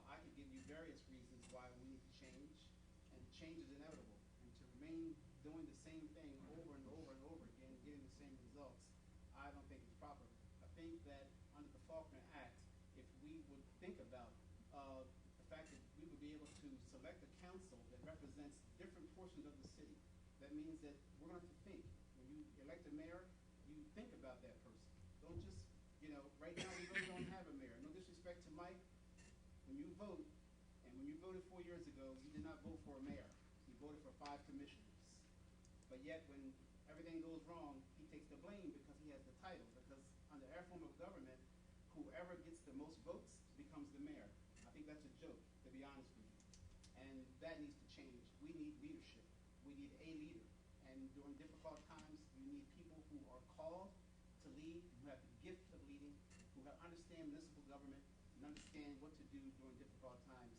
I could give you various reasons why we need to change, and change is inevitable. And to remain doing the same thing over and over and over again, getting the same results, I don't think it's proper. I think that under the Faulkner Act, if we would think about the fact that we would be able to select a council that represents different portions of the city, that means that we're going to have to think. When you elect a mayor, you think about that person. Don't just, right now we really don't have a mayor. No disrespect to Mike. When you vote, and when you voted 4 years ago, you did not vote for a mayor. You voted for 5 commissioners. But yet, when everything goes wrong, he takes the blame because he has the title. Because under our form of government, whoever gets the most votes becomes the mayor. I think that's a joke, to be honest with you. And that needs to change. We need leadership. We need a leader. And during difficult times, you need people who are called to lead, who have the gift of leading, who understand municipal government, and understand what to do during difficult times.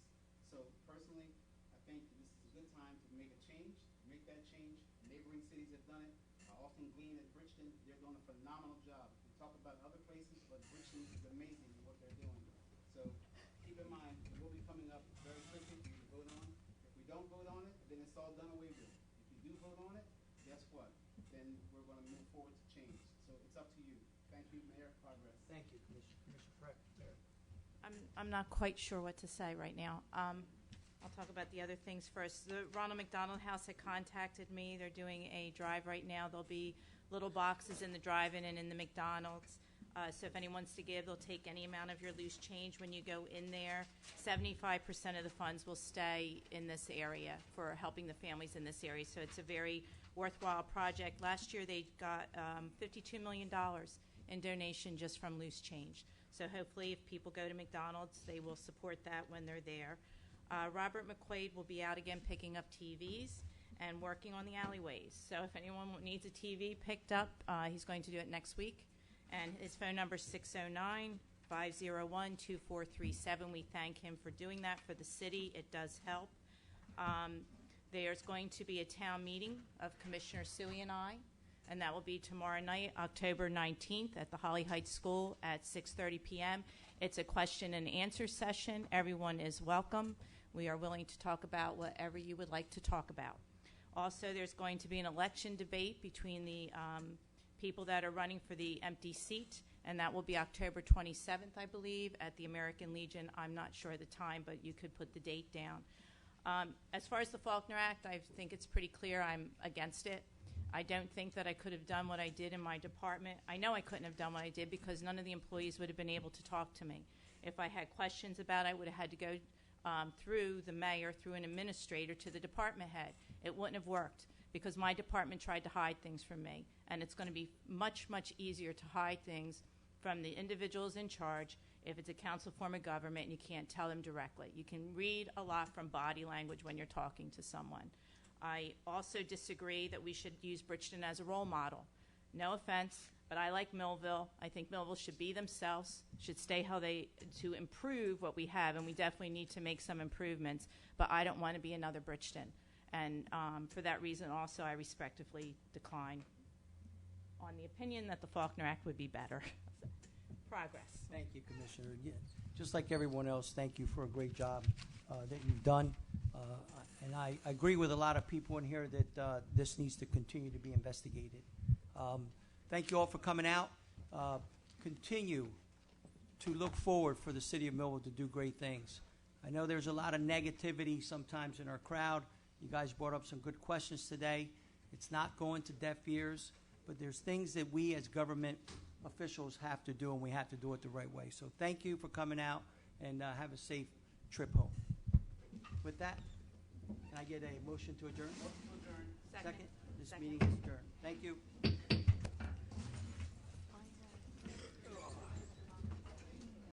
So personally, I think this is a good time to make a change, make that change. Neighboring cities have done it. I often glean at Bridgeton. They're doing a phenomenal job. We talk about other places, but Bridgeton is amazing in what they're doing. So keep in mind, it will be coming up very quickly for you to vote on. If we don't vote on it, then it's all done away with. If you do vote on it, guess what? Then we're going to move forward to change. So it's up to you. Thank you, Mayor. Progress. Thank you, Commissioner. Commissioner Pratt. I'm not quite sure what to say right now. I'll talk about the other things first. The Ronald McDonald House had contacted me. They're doing a drive right now. There'll be little boxes in the drive-in and in the McDonald's. So if anyone wants to give, they'll take any amount of your loose change when you go in there. 75% of the funds will stay in this area for helping the families in this area. So it's a very worthwhile project. Last year they got $52 million in donation just from loose change. So hopefully if people go to McDonald's, they will support that when they're there. Robert McQuaid will be out again picking up TVs and working on the alleyways. So if anyone needs a TV picked up, he's going to do it next week. And his phone number is 609-501-2437. We thank him for doing that for the city. It does help. There's going to be a town meeting of Commissioner Suey and I, and that will be tomorrow night, October 19th, at the Holly Heights School at 6:30 p.m. It's a question and answer session. Everyone is welcome. We are willing to talk about whatever you would like to talk about. Also, there's going to be an election debate between the people that are running for the empty seat, and that will be October 27th, I believe, at the American Legion. I'm not sure of the time, but you could put the date down. As far as the Faulkner Act, I think it's pretty clear I'm against it. I don't think that I could have done what I did in my department. I know I couldn't have done what I did because none of the employees would have been able to talk to me. If I had questions about it, I would have had to go through the mayor, through an administrator, to the department head. It wouldn't have worked because my department tried to hide things from me. And it's going to be much, much easier to hide things from the individuals in charge if it's a council form of government and you can't tell them directly. You can read a lot from body language when you're talking to someone. I also disagree that we should use Bridgeton as a role model. No offense, but I like Millville. I think Millville should be themselves, should stay how they, to improve what we have, and we definitely need to make some improvements, but I don't want to be another Bridgeton. And for that reason also, I respectively decline on the opinion that the Faulkner Act would be better. Progress. Thank you, Commissioner. Yeah, just like everyone else, thank you for a great job that you've done. And I agree with a lot of people in here that this needs to continue to be investigated. Thank you all for coming out. Continue to look forward for the city of Millville to do great things. I know there's a lot of negativity sometimes in our crowd. You guys brought up some good questions today. It's not going to deaf ears, but there's things that we as government officials have to do, and we have to do it the right way. So thank you for coming out, and have a safe trip home. With that, can I get a motion to adjourn? Motion to adjourn. Second. This Second. meeting is adjourned. Thank you.